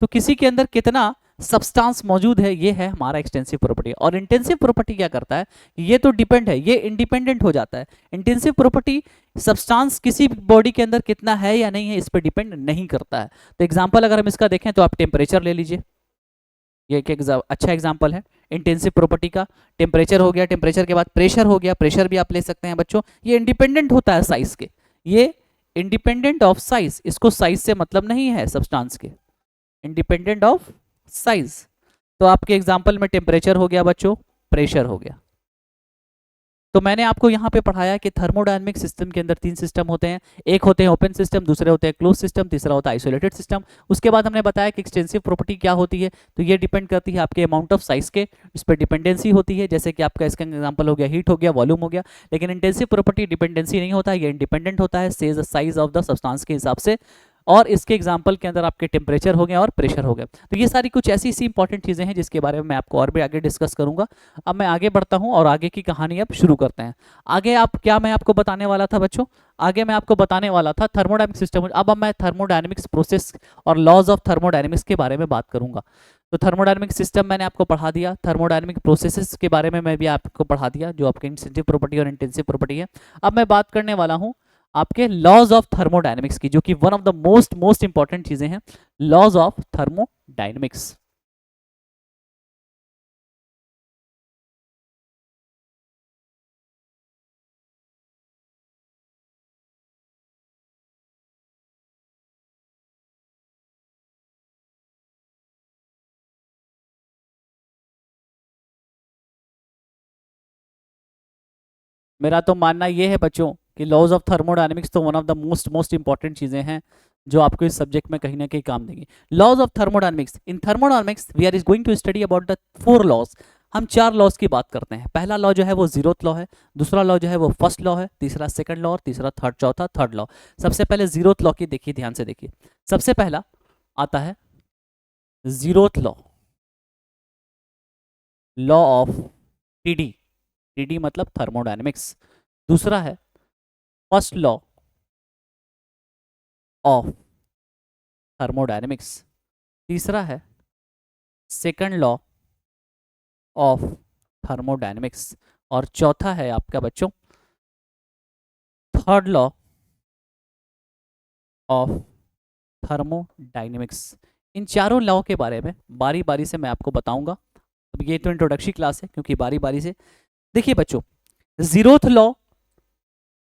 तो किसी के अंदर कितना सब्सटेंस मौजूद है, ये है हमारा एक्सटेंसिव प्रॉपर्टी। और इंटेंसिव प्रॉपर्टी क्या करता है, ये तो डिपेंड है, ये इंडिपेंडेंट हो जाता है। इंटेंसिव प्रॉपर्टी सब्सटेंस किसी बॉडी के अंदर कितना है या नहीं है इस पर डिपेंड नहीं करता है। तो एग्जांपल अगर हम इसका देखें तो आप टेम्परेचर ले लीजिए, ये एक अच्छा एग्जांपल है इंटेंसिव प्रॉपर्टी का। टेम्परेचर हो गया, टेम्परेचर के बाद प्रेशर हो गया, प्रेशर भी आप ले सकते हैं बच्चों। ये इंडिपेंडेंट होता है साइज के, ये इंडिपेंडेंट ऑफ साइज, इसको साइज से मतलब नहीं है सब्सटेंस के, इंडिपेंडेंट ऑफ साइज। तो आपके एग्जांपल में टेम्परेचर हो गया बच्चों, प्रेशर हो गया। तो मैंने आपको यहाँ पे पढ़ाया कि थर्मोडायनेमिक सिस्टम के अंदर तीन सिस्टम होते हैं, एक होते हैं ओपन सिस्टम, दूसरे होते हैं क्लोज सिस्टम, तीसरा होता है आइसोलेटेड सिस्टम। उसके बाद हमने बताया कि एक्सटेंसिव प्रॉपर्टी क्या होती है, तो ये डिपेंड करती है आपके अमाउंट ऑफ साइज के, इस पर डिपेंडेंसी होती है, जैसे कि आपका इसका एग्जाम्पल हो गया हीट हो गया, वॉल्यूम हो गया। लेकिन इंटेंसिव प्रॉपर्टी डिपेंडेंसी नहीं होता है, ये इंडिपेंडेंट होता है साइज ऑफ द सब्सटेंस के हिसाब से। और इसके एग्जाम्पल के अंदर आपके टेम्परेचर हो गए और प्रेशर हो गए। तो ये सारी कुछ ऐसी सी इंपॉर्टेंट चीज़ें हैं जिसके बारे में मैं आपको और भी आगे डिस्कस करूंगा। अब मैं आगे बढ़ता हूं और आगे की कहानी अब शुरू करते हैं। आगे आप क्या मैं आपको बताने वाला था बच्चों, आगे मैं आपको बताने वाला था थर्मोडायनेमिक सिस्टम। अब मैं थर्मोडायनेमिक्स प्रोसेस और लॉज ऑफ थर्मोडायनेमिक्स के बारे में बात करूंगा। तो थर्मोडायनेमिक सिस्टम मैंने आपको पढ़ा दिया, थर्मोडायनेमिक प्रोसेसेस के बारे में मैं भी आपको पढ़ा दिया, जो आपके एक्सटेंसिव प्रॉपर्टी और इंटेंसिव प्रॉपर्टी है। अब मैं बात करने वाला हूँ आपके लॉज ऑफ थर्मोडायनेमिक्स की, जो कि one of the most important चीजें हैं, लॉज ऑफ थर्मोडायनेमिक्स। मेरा तो मानना ये है बच्चों कि लॉज ऑफ थर्मोडायनेमिक्स तो one of the most important चीजें हैं जो आपको इस सब्जेक्ट में कहीं ना कहीं काम देंगी। Laws of thermodynamics, in thermodynamics we are is going to study about the 4 laws. हम 4 लॉज की बात करते हैं। पहला लॉ जो है वो जीरोथ लॉ है, दूसरा लॉ जो है वो फर्स्ट लॉ है, तीसरा सेकंड लॉ और तीसरा चौथा थर्ड लॉ। सबसे पहले जीरोथ लॉ की देखिए, ध्यान से देखिए। सबसे पहला आता है zeroth law, law of TD, TD मतलब थर्मोडायनेमिक्स। दूसरा है फर्स्ट लॉ ऑफ थर्मोडायनेमिक्स, तीसरा है सेकंड लॉ ऑफ थर्मोडायनेमिक्स और चौथा है आपका बच्चों थर्ड लॉ ऑफ थर्मोडायनेमिक्स। इन चारों लॉ के बारे में बारी बारी से मैं आपको बताऊंगा ये तो इंट्रोडक्टरी क्लास है क्योंकि बारी बारी से। देखिए बच्चों, जीरोथ लॉ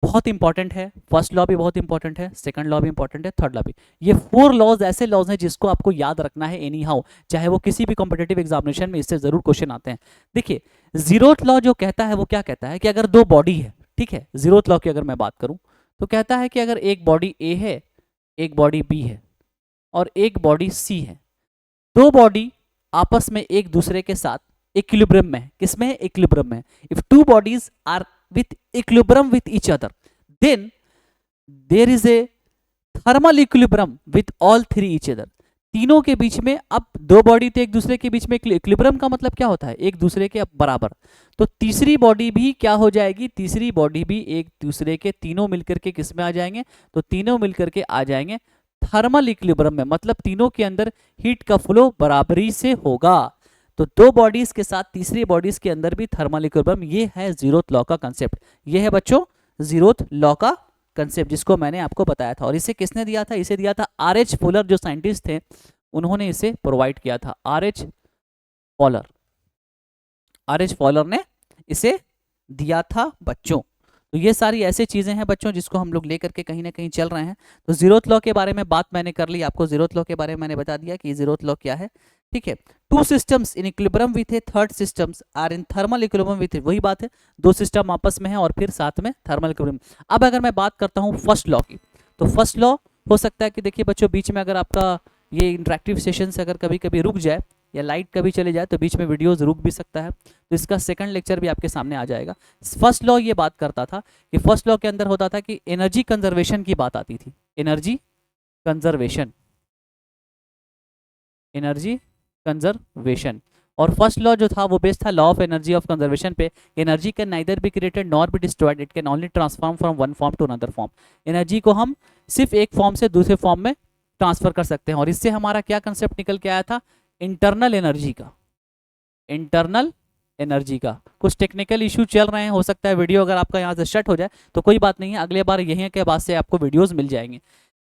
बहुत इंपॉर्टेंट है, फर्स्ट लॉ भी बहुत इंपॉर्टेंट है, सेकंड लॉ भी इंपॉर्टेंट है, थर्ड लॉ भी। ये 4 लॉज ऐसे लॉज हैं जिसको आपको याद रखना है एनी हाउ, चाहे वो किसी भी कॉम्पिटेटिव एग्जामिनेशन में इससे जरूर क्वेश्चन आते हैं। देखिए जीरोथ लॉ जो कहता है वो क्या कहता है कि अगर दो बॉडी है, ठीक है, जीरोथ लॉ की अगर मैं बात करूं तो कहता है कि अगर एक बॉडी ए है, एक बॉडी बी है और एक बॉडी सी है, दो बॉडी आपस में एक दूसरे के साथ इक्विलिब्रियम में है। किसमें है? इक्विलिब्रियम में। If two bodies are with equilibrium with each other, then there is a thermal equilibrium with all three each other। तीनों के बीच में, अब दो बॉडी तो एक दूसरे के बीच में, इक्विलिब्रियम का मतलब क्या होता है? एक दूसरे के बराबर। तो तीसरी बॉडी भी क्या हो जाएगी? तीसरी बॉडी भी एक दूसरे के, तीनों मिलकर के किस में आ जाएंगे? तो तीनों मिलकर के आ जाएंगे थर्मल इक्विलिब्रियम में, मतलब तीनों के अंदर हीट का फ्लो बराबरी से होगा। तो दो बॉडीज के साथ तीसरी बॉडीज के अंदर भी थर्मल इक्विलिब्रियम, ये है जीरोथ लॉ का कंसेप्ट। ये है बच्चों जीरोथ लॉ का कंसेप्ट जिसको मैंने आपको बताया था। और इसे किसने दिया था? इसे दिया था आर.एच. फुलर, जो साइंटिस्ट थे उन्होंने इसे प्रोवाइड किया था। आर.एच. Faller, RH. फॉलर ने इसे दिया था बच्चों। तो ये सारी ऐसी चीजें हैं बच्चों जिसको हम लोग लेकर के कहीं ना कहीं चल रहे हैं। तो जीरोथ लॉ के बारे में बात मैंने कर ली, आपको जीरोथ लॉ के बारे में मैंने बता दिया कि जीरोथ लॉ क्या है, ठीक है। Two systems in equilibrium with a third systems are in thermal equilibrium with, वही बात है, दो सिस्टम आपस में है और फिर साथ में थर्मल इक्विलिब्रियम। अब अगर मैं बात करता हूँ फर्स्ट लॉ की, तो फर्स्ट लॉ हो सकता है कि देखिए बच्चों बीच में अगर आपका ये इंटरेक्टिव सेशन से अगर कभी कभी रुक जाए या लाइट कभी चले जाए तो बीच में वीडियोस रुक भी सकता है, तो इसका सेकंड लेक्चर भी आपके सामने आ जाएगा। फर्स्ट लॉ ये बात करता था कि फर्स्ट लॉ के अंदर होता था कि एनर्जी कंजर्वेशन की बात आती थी, एनर्जी कंजर्वेशन, एनर्जी कंजर्वेशन। और फर्स्ट लॉ जो था वो बेस्ड था law of energy of conservation पे। Energy can neither be created nor be destroyed, it can only transform from one form to another form. Energy को हम सिर्फ एक फॉर्म से दूसरे फॉर्म में ट्रांसफर कर सकते हैं। और इससे हमारा क्या कंसेप्ट निकल के आया था? इंटरनल एनर्जी का, इंटरनल एनर्जी का। कुछ टेक्निकल इशू चल रहे हैं, हो सकता है वीडियो अगर आपका यहाँ से शट हो जाए तो कोई बात नहीं है, अगले बार यहीं के बाद से आपको वीडियोस मिल जाएंगे।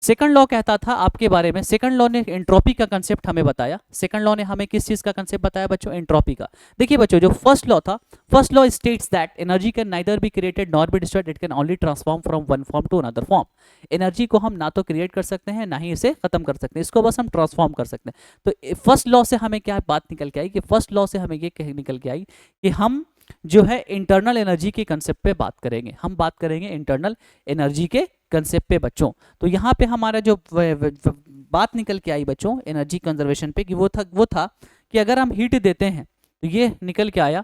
सेकंड लॉ कहता था आपके बारे में, सेकंड लॉ ने एंट्रोपी का कंसेप्ट हमें बताया। सेकंड लॉ ने हमें किस चीज का कंसेप्ट बताया बच्चों? एंट्रोपी का। देखिए बच्चों जो फर्स्ट लॉ था, first law states that energy can neither be created nor be destroyed, it can only transform from one form to another form. Energy को हम ना तो क्रिएट कर सकते हैं ना ही इसे खत्म कर सकते हैं, इसको बस हम ट्रांसफॉर्म कर सकते हैं। तो फर्स्ट लॉ से हमें क्या बात निकल के आई कि फर्स्ट लॉ से हमें ये निकल के आई कि हम जो है इंटरनल एनर्जी के कंसेप्ट पे बात करेंगे, हम बात करेंगे इंटरनल एनर्जी के कंसेप्ट पे बच्चों। तो यहाँ पे हमारा जो बात निकल के आई बच्चों एनर्जी कंजर्वेशन पे कि वो था कि अगर हम हीट देते हैं तो ये निकल के आया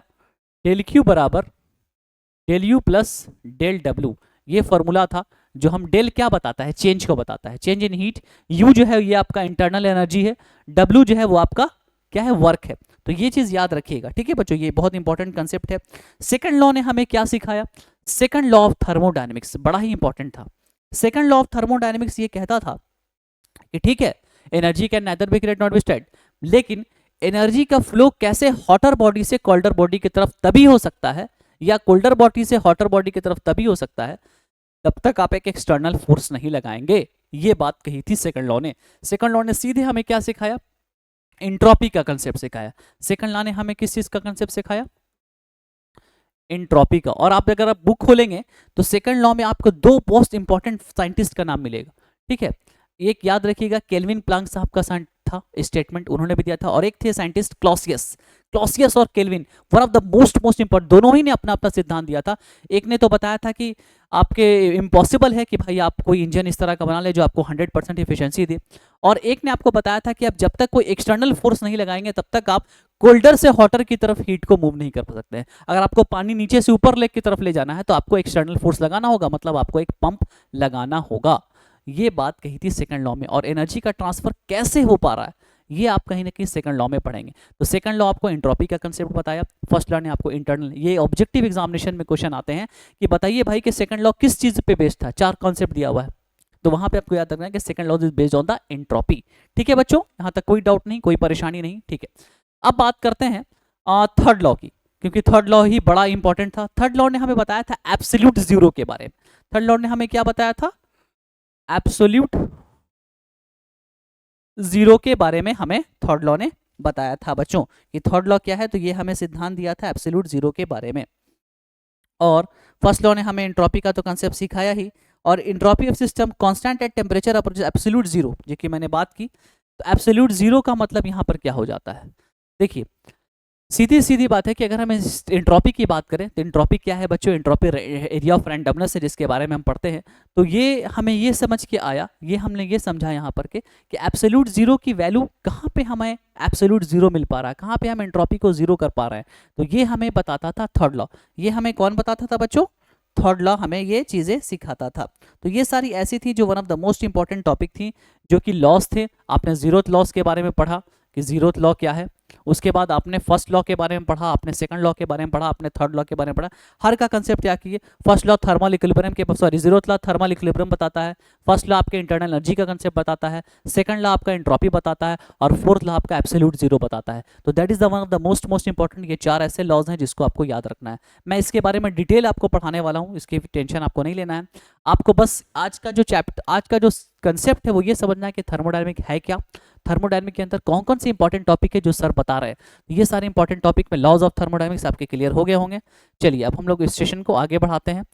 डेल क्यू बराबर del U plus del W. ये फॉर्मूला था जो हम डेल क्या बताता है? चेंज को बताता है, चेंज इन हीट। यू जो है ये आपका इंटरनल एनर्जी है, डब्ल्यू जो है वो आपका क्या है? वर्क है। तो ये चीज याद रखिएगा, ठीक है बच्चों, ये बहुत इंपॉर्टेंट कंसेप्ट है। सेकंड लॉ ने हमें क्या सिखाया? सेकंड लॉ ऑफ थर्मोडायनेमिक्स बड़ा ही इंपॉर्टेंट था। सेकंड लॉ ऑफ थर्मोडायनेमिक्स ये कहता था कि ठीक है energy can neither be created not be destroyed, लेकिन एनर्जी का फ्लो कैसे हॉटर बॉडी से कोल्डर बॉडी की तरफ तभी हो सकता है, या कोल्डर बॉडी से हॉटर बॉडी की तरफ तभी हो सकता है तब तक आप एक एक्सटर्नल फोर्स नहीं लगाएंगे। ये बात कही थी सेकंड लॉ ने। सेकंड लॉ ने सीधे हमें क्या सिखाया? एंट्रोपी का कंसेप्ट सिखाया। सेकंड लॉ ने हमें किस चीज का कंसेप्ट सिखाया? एंट्रोपी का। और आप अगर आप बुक खोलेंगे तो सेकंड लॉ में आपको दो मोस्ट इंपॉर्टेंट साइंटिस्ट का नाम मिलेगा, ठीक है। एक याद रखिएगा केल्विन प्लांक साहब का था स्टेटमेंट, उन्होंने भी दिया था, और एक थे साइंटिस्ट क्लॉसियस। क्लॉसियस और kelvin one of the most important, दोनों ही ने अपना अपना सिद्धांत दिया था। एक ने तो बताया था कि आपके इम्पॉसिबल है कि भाई आप कोई इंजन इस तरह का बना ले जो आपको 100% इफिशिएंसी दे, और एक ने आपको बताया था कि आप जब तक कोई एक्सटर्नल फोर्स नहीं लगाएंगे तब तक आप कोल्डर से हॉटर की तरफ हीट को मूव नहीं कर सकते हैं। अगर आपको पानी नीचे से ऊपर लेक की तरफ ले जाना है तो आपको एक्सटर्नल फोर्स लगाना होगा, मतलब आपको एक पंप लगाना होगा। ये बात कही थी सेकंड लॉ में। और एनर्जी का ट्रांसफर कैसे हो पा रहा है ये आप कहीं ना कहीं सेकंड लॉ में पढ़ेंगे। तो सेकंड लॉ आपको एंट्रोपी का कंसेप्ट बताया, फर्स्ट लॉ ने आपको इंटरनल। ये ऑब्जेक्टिव एग्जामिनेशन में क्वेश्चन आते हैं कि बताइए भाई कि सेकंड लॉ किस चीज पे बेस्ड था? 4 कॉन्सेप्ट दिया हुआ है, तो वहां पे आपको याद रखना है कि second law is based on the entropy. ठीक है बच्चों, यहां तक कोई डाउट नहीं, कोई परेशानी नहीं, ठीक है। अब बात करते हैं थर्ड लॉ की, क्योंकि थर्ड लॉ ही बड़ा इंपॉर्टेंट था। थर्ड लॉ ने हमें बताया था एब्सोल्यूट जीरो के बारे में। थर्ड लॉ ने हमें क्या बताया था? एब्सोल्यूट जीरो के बारे में हमें थर्ड लॉ ने बताया था बच्चों कि थर्ड लॉ क्या है, तो ये हमें सिद्धांत दिया था एब्सोल्यूट जीरो के बारे में। और फर्स्ट लॉ ने हमें एंट्रोपी का तो कंसेप्ट सिखाया ही, और entropy of system constant at temperature approach absolute zero, जो कि मैंने बात की। तो एब्सोल्यूट जीरो का मतलब यहाँ पर क्या हो जाता है, देखिए सीधी सीधी बात है कि अगर हम एंट्रोपी की बात करें तो एंट्रोपी क्या है बच्चों, एंट्रोपी एरिया ऑफ रैंडमनेस है जिसके बारे में हम पढ़ते हैं। तो ये हमें ये समझ के आया, ये हमने ये समझा यहाँ पर कि एब्सोल्यूट जीरो की वैल्यू कहाँ पे हमें एब्सोल्यूट जीरो मिल पा रहा है, कहाँ पे हम एंट्रोपी को जीरो कर पा रहे हैं। तो ये हमें बताता था थर्ड लॉ। ये हमें कौन बताता था बच्चों, थर्ड लॉ हमें ये चीज़ें सिखाता था। तो ये सारी ऐसी थी जो one of the most important topic थी, जो कि लॉस थे। आपने जीरोथ लॉस के बारे में पढ़ा कि जीरोथ लॉ क्या है, उसके बाद आपने फर्स्ट लॉ के बारे में पढ़ा, आपने सेकंड लॉ के बारे में पढ़ा, आपने थर्ड लॉ के बारे में पढ़ा। हर का कंसेप्ट क्या किए, फर्स्ट लॉ थर्मल इक्विलिब्रियम के, sorry zeroth law thermal equilibrium बताता है, फर्स्ट लॉ आपके इंटरनल एनर्जी का कंसेप्ट बताता है, सेकंड लॉ आपका एंट्रोपी बताता है, और फोर्थ लॉ आपका एब्सोल्यूट जीरो बताता है। तो that is the one of the most important, ये चार ऐसे लॉज हैं जिसको आपको याद रखना है। मैं इसके बारे में डिटेल आपको पढ़ाने वाला हूँ, इसकी टेंशन आपको नहीं लेना है। आपको बस आज का जो चैप्टर, आज का जो कंसेप्ट है वो ये समझना है कि थर्मोडायनामिक है क्या, थर्मोडायनामिक के अंदर कौन कौन से इंपॉर्टेंट टॉपिक है जो सर बता रहे हैं। ये सारे इंपॉर्टेंट टॉपिक में लॉज ऑफ थर्मोडायनामिक्स आपके क्लियर हो गए होंगे। चलिए अब हम लोग इस सेशन को आगे बढ़ाते हैं।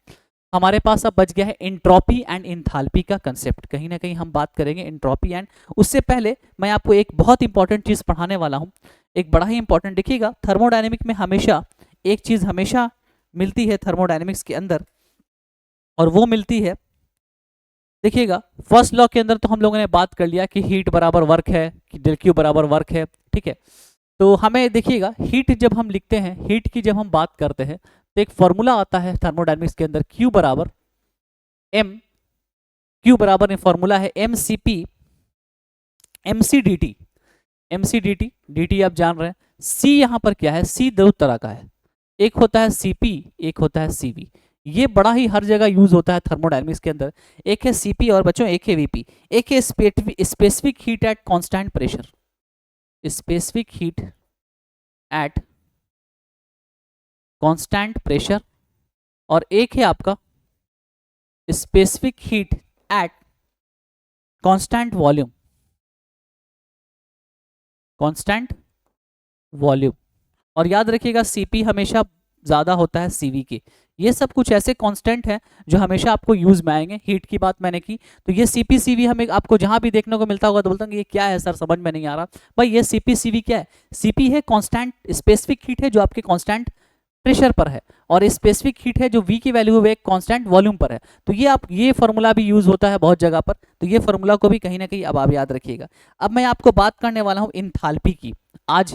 हमारे पास अब बच गया है एंट्रोपी एंड एंथैल्पी का कंसेप्ट। कहीं ना कहीं हम बात करेंगे एंट्रोपी एंड, उससे पहले मैं आपको एक बहुत इंपॉर्टेंट चीज़ पढ़ाने वाला हूँ, एक बड़ा ही इंपॉर्टेंट। देखिएगा थर्मोडायनेमिक में हमेशा एक चीज़ हमेशा मिलती है थर्मोडायनेमिक्स के अंदर, और वो मिलती है, देखिएगा फर्स्ट लॉ के अंदर तो हम लोगों ने बात कर लिया कि हीट बराबर वर्क है, कि डेल क्यू बराबर वर्क है, ठीक है। तो हमें देखिएगा हीट जब हम लिखते हैं, हीट की जब हम बात करते हैं तो एक फॉर्मूला आता है थर्मोडायनेमिक्स के अंदर, Q बराबर M, Q बराबर फॉर्मूला है M C P M C D T, M C D T, D T आप जान रहे हैं। C यहाँ पर क्या है, C दो तरह का है, एक होता है CP, एक होता है CV। ये बड़ा ही हर जगह यूज होता है थर्मोडायनेमिक्स के अंदर। एक है CP और बच्चों एक है VP। एक है specific heat at constant pressure, specific heat at constant pressure, और एक है आपका specific heat at constant volume, constant volume. और याद रखिएगा CP हमेशा ज़्यादा होता है CV के। ये सब कुछ ऐसे कांस्टेंट हैं जो हमेशा आपको यूज में आएंगे। हीट की बात मैंने की, तो ये CP CV हमें आपको जहां भी देखने को मिलता होगा तो बोलता हूँ ये क्या है सर, समझ में नहीं आ रहा। भाई ये CP CV क्या है, CP है कांस्टेंट स्पेसिफिक हीट है जो आपके कांस्टेंट प्रेशर पर है, और स्पेसिफिक हीट है जो V की वैल्यू है एक कांस्टेंट वॉल्यूम पर है। तो ये आप, ये फॉर्मूला भी यूज होता है बहुत जगह पर, तो ये फॉर्मूला को भी कहीं ना कहीं अब आप याद रखिएगा। अब मैं आपको बात करने वाला हूँ एंथैल्पी की। आज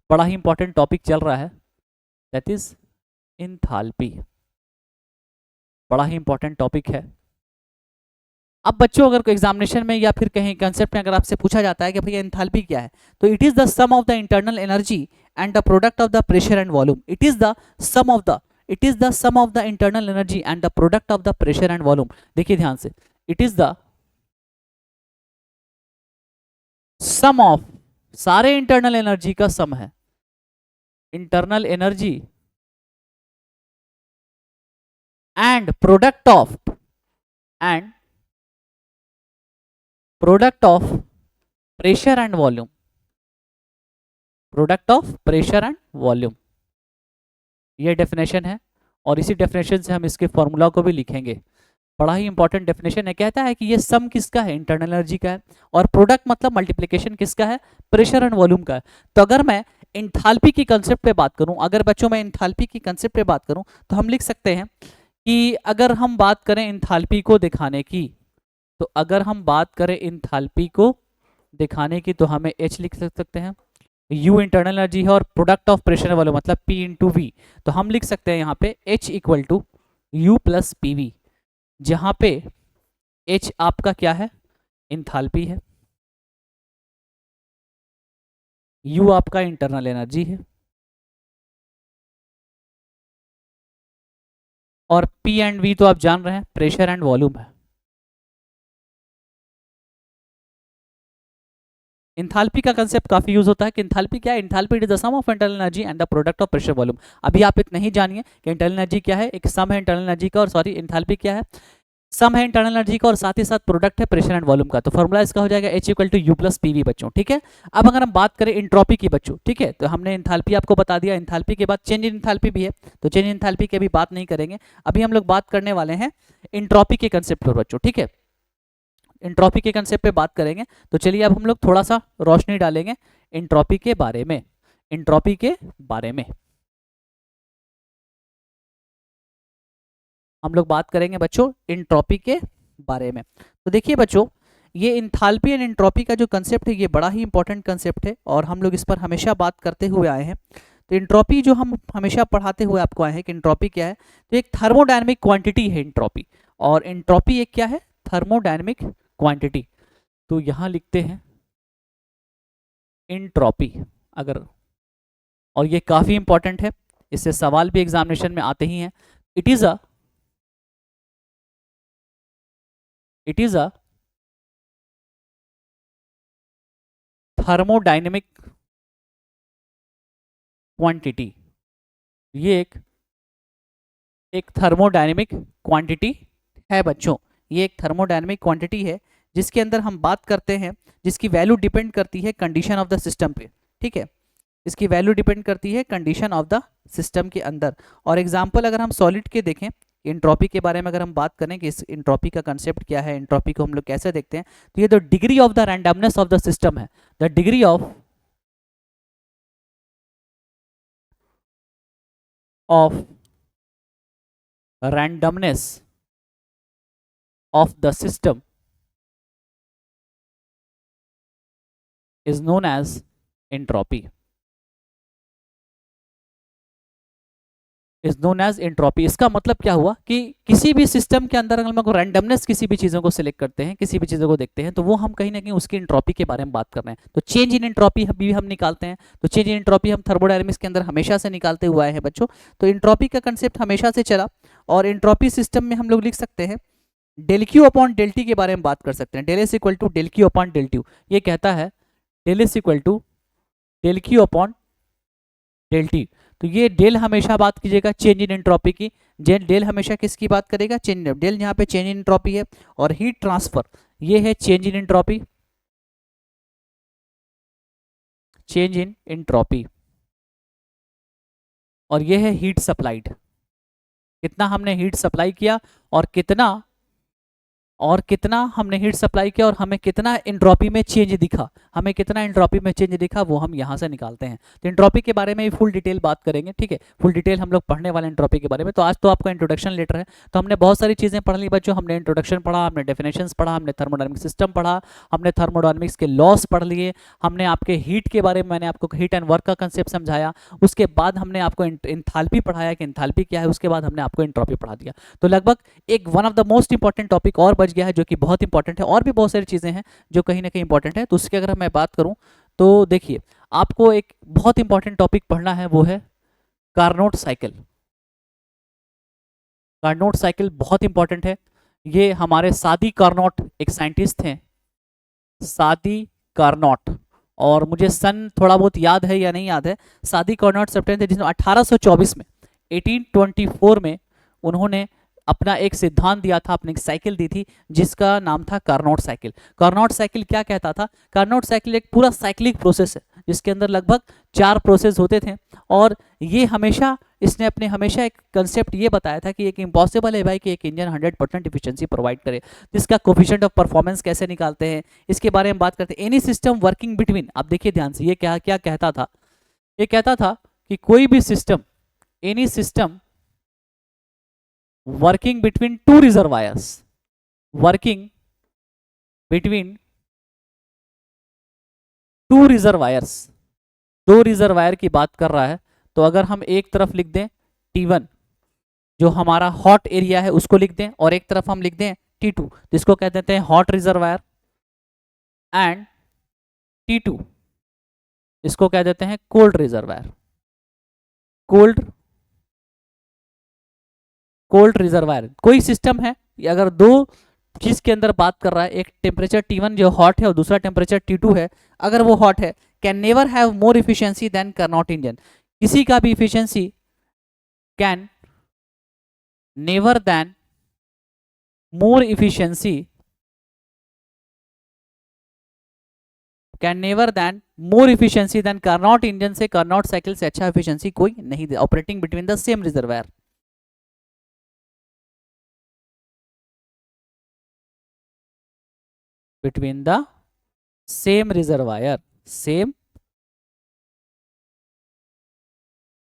बड़ा ही इंपॉर्टेंट टॉपिक चल रहा है, दैट इज एंथैल्पी, बड़ा ही इंपॉर्टेंट टॉपिक है। अब बच्चों अगर एग्जामिनेशन में या फिर कहीं कंसेप्ट में अगर आपसे पूछा जाता है कि भैया एंथैल्पी क्या है, तो it is the sum of the internal energy and the product of the pressure and volume. It is the sum of the, it is the sum of the internal energy and the product of the pressure and volume. देखिए ध्यान से, it is the sum of, सारे internal energy का sum है, internal energy and product of, and product of pressure and volume, product of pressure and volume. ये definition है, और इसी डेफिनेशन से हम इसके फॉर्मूला को भी लिखेंगे। बड़ा ही इंपॉर्टेंट डेफिनेशन है, कहता है कि ये सम किसका है, इंटरनल एनर्जी का है, और प्रोडक्ट मतलब मल्टीप्लिकेशन किसका है, प्रेशर एंड वॉल्यूम का है। तो अगर मैं एंथैल्पी की कंसेप्ट पे बात करूं, अगर बच्चों मैं एंथैल्पी की कंसेप्ट पे बात करूं, तो हम लिख सकते हैं कि अगर हम बात करें एंथैल्पी को दिखाने की, तो अगर हम बात करें एंथैल्पी को दिखाने की, तो हमें H लिख सकते हैं, U इंटरनल एनर्जी है, और प्रोडक्ट ऑफ प्रेशर वाले मतलब P इंटू वी। तो हम लिख सकते हैं यहाँ पे H equal to U plus PV, जहाँ पे H आपका क्या है, एंथैल्पी है, U आपका इंटरनल एनर्जी है, और P एंड V तो आप जान रहे हैं प्रेशर एंड वॉल्यूम है। एंथैल्पी का कंसेप्ट काफी यूज होता है कि एंथैल्पी क्या है, enthalpy is the sum of internal energy and the product of pressure volume. अभी आप इतना ही जानिए कि इंटरनल एनर्जी क्या है, एक सम है इंटरनल एनर्जी का, और सॉरी एंथैल्पी क्या है, सम है इंटरनल एनर्जी का और साथ ही साथ प्रोडक्ट है प्रेशर एंड वॉल्यूम का। तो फॉर्मूला इसका हो जाएगा H equal to U plus PV बच्चों, ठीक है। अब अगर हम बात करें इंट्रोपी की बच्चों, ठीक है, तो हमने इंथैल्पी आपको बता दिया, इंथैल्पी के बाद चेंज इन इंथैल्पी भी है, तो चेंज इन इंथैल्पी की अभी बात नहीं करेंगे। अभी हम लोग बात करने वाले हैं इंट्रोपी के कंसेप्ट पर बच्चों, ठीक है, इंट्रोपी के कंसेप्ट पे बात करेंगे। तो चलिए अब हम लोग थोड़ा सा रोशनी डालेंगे इंट्रोपी के बारे में, इंट्रोपी के बारे में हम लोग बात करेंगे बच्चों इंट्रोपी के बारे में। तो देखिए बच्चों, ये इंथाल्पी एंड इंट्रोपी का जो कंसेप्ट है ये बड़ा ही इंपॉर्टेंट कंसेप्ट है और हम लोग इस पर हमेशा बात करते हुए आए हैं। तो इंट्रोपी जो हम हमेशा पढ़ाते हुए आपको आए हैं कि इंट्रोपी क्या है, तो एक थर्मोडायनेमिक क्वांटिटी है इंट्रोपी, और इंट्रोपी एक क्या है, थर्मोडायनेमिक क्वांटिटी। तो यहाँ लिखते हैं इंट्रोपी अगर, और ये काफ़ी इंपॉर्टेंट है, इससे सवाल भी एग्जामिनेशन में आते ही हैं। It is a thermodynamic quantity, ये एक थर्मोडायनेमिक क्वांटिटी है बच्चों। ये एक थर्मोडायनेमिक क्वांटिटी है जिसके अंदर हम बात करते हैं, जिसकी वैल्यू डिपेंड करती है कंडीशन ऑफ द सिस्टम पे, ठीक है, इसकी वैल्यू डिपेंड करती है कंडीशन ऑफ द सिस्टम के अंदर। और एग्जांपल अगर हम सॉलिड के देखें, इंट्रोपी के बारे में अगर हम बात करें कि इस इंट्रोपी का कंसेप्ट क्या है, इंट्रोपी को हम लोग कैसे देखते हैं, तो ये the degree of the randomness of the system है, the degree of randomness of the system is known as entropy, is known as entropy. इसका मतलब क्या हुआ कि किसी भी सिस्टम के अंदर अगर हम लोग रैंडमनेस किसी भी चीज़ों को सिलेक्ट करते हैं, किसी भी चीज़ों को देखते हैं, तो वो हम कहीं ना कहीं उसकी एंट्रोपी के बारे में बात कर रहे हैं। तो चेंज इन एंट्रोपी भी हम निकालते हैं, तो चेंज इन एंट्रोपी हम थर्मोडायनामिक्स के अंदर हमेशा से निकालते हुए आए हैं बच्चों। तो एंट्रोपी का कंसेप्ट हमेशा से चला, और एंट्रोपी सिस्टम में हम लोग लिख सकते हैं del Q upon del T के बारे में बात कर सकते हैं। Del S equal to del Q upon del T, ये कहता है del S equal to del Q upon del T. तो ये डेल हमेशा बात कीजिएगा चेंज इन एंट्रोपी की, डेल हमेशा किसकी बात करेगा, चेंज, डेल यहाँ पे चेंज इन एंट्रोपी है, और हीट ट्रांसफर ये है change in entropy, change in entropy, और ये है हीट सप्लाइड, कितना हमने हीट सप्लाई किया और कितना हमने हीट सप्लाई किया और हमें कितना एंट्रोपी में चेंज दिखा, हमें कितना एंट्रोपी में चेंज दिखा वो हम यहाँ से निकालते हैं। तो एंट्रोपी के बारे में भी फुल डिटेल बात करेंगे, ठीक है, फुल डिटेल हम लोग पढ़ने वाले एंट्रोपी के बारे में। तो आज तो आपका इंट्रोडक्शन लेटर है, तो हमने बहुत सारी चीज़ें पढ़ ली बच्चों, हमने इंट्रोडक्शन पढ़ा, हमने डेफिनेशंस पढ़ा, हमने थर्मोडायनेमिक सिस्टम पढ़ा, हमने थर्मोडायनेमिक्स के लॉस पढ़ लिए, हमने आपके हीट के बारे में, मैंने आपको हीट एंड वर्क का कंसेप्ट समझाया, उसके बाद हमने आपको इंथैल्पी पढ़ाया कि इंथैल्पी क्या है, उसके बाद हमने आपको एंट्रोपी पढ़ा दिया। तो लगभग एक one of the most important topic और बच गया है जो कि बहुत इंपॉर्टेंट है, और भी बहुत सारी चीज़ें हैं जो कहीं ना कहीं इंपॉर्टेंट है। तो उसकी अगर मैं बात करूं तो देखिए, आपको एक बहुत इंपॉर्टेंट टॉपिक पढ़ना है, वो है कार्नोट साइकिल। कार्नोट साइकिल बहुत इंपॉर्टेंट है। ये हमारे सादी कार्नोट एक साइंटिस्ट हैं, सादी कार्नोट, और मुझे सन थोड़ा बहुत याद है या नहीं याद है, सादी कार्नोट सप्टेन थे जिसने 1824 में 1824 में उन्होंने अपना एक सिद्धांत दिया था, अपनी एक साइकिल दी थी जिसका नाम था कार्नोट साइकिल। कार्नोट साइकिल क्या कहता था, कार्नोट साइकिल एक पूरा साइक्लिक प्रोसेस है जिसके अंदर लगभग 4 प्रोसेस होते थे, और ये हमेशा इसने अपने हमेशा एक कंसेप्ट ये बताया था कि एक इम्पॉसिबल है भाई कि एक इंजन 100% इफिशिएंसी प्रोवाइड करे। जिसका कोफिशिएंट ऑफ परफॉर्मेंस कैसे निकालते हैं इसके बारे में बात करते हैं। एनी सिस्टम वर्किंग बिटवीन, आप देखिए ध्यान से, ये क्या क्या कहता था, ये कहता था कि कोई भी system, any system working between two reservoirs, working between two reservoirs, दो रिजर्वायर की बात कर रहा है। तो अगर हम एक तरफ लिख दें T1 जो हमारा हॉट एरिया है उसको लिख दें, और एक तरफ हम लिख दें T2 जिसको कह देते हैं हॉट रिजर्वायर, एंड T2 इसको कह देते हैं कोल्ड रिजर्वायर, कोल्ड रिजर्वायर। कोई सिस्टम है अगर दो चीज के अंदर बात कर रहा है, एक टेम्परेचर T1 जो हॉट है और दूसरा टेम्परेचर T2 है, अगर वो हॉट है, can never have more efficiency than Carnot engine, किसी का भी efficiency can never than more efficiency can never than more efficiency than Carnot engine से, कार्नोट साइकिल से अच्छा एफिशिएंसी कोई नहीं दे, operating between the same reservoir, between the same reservoir, same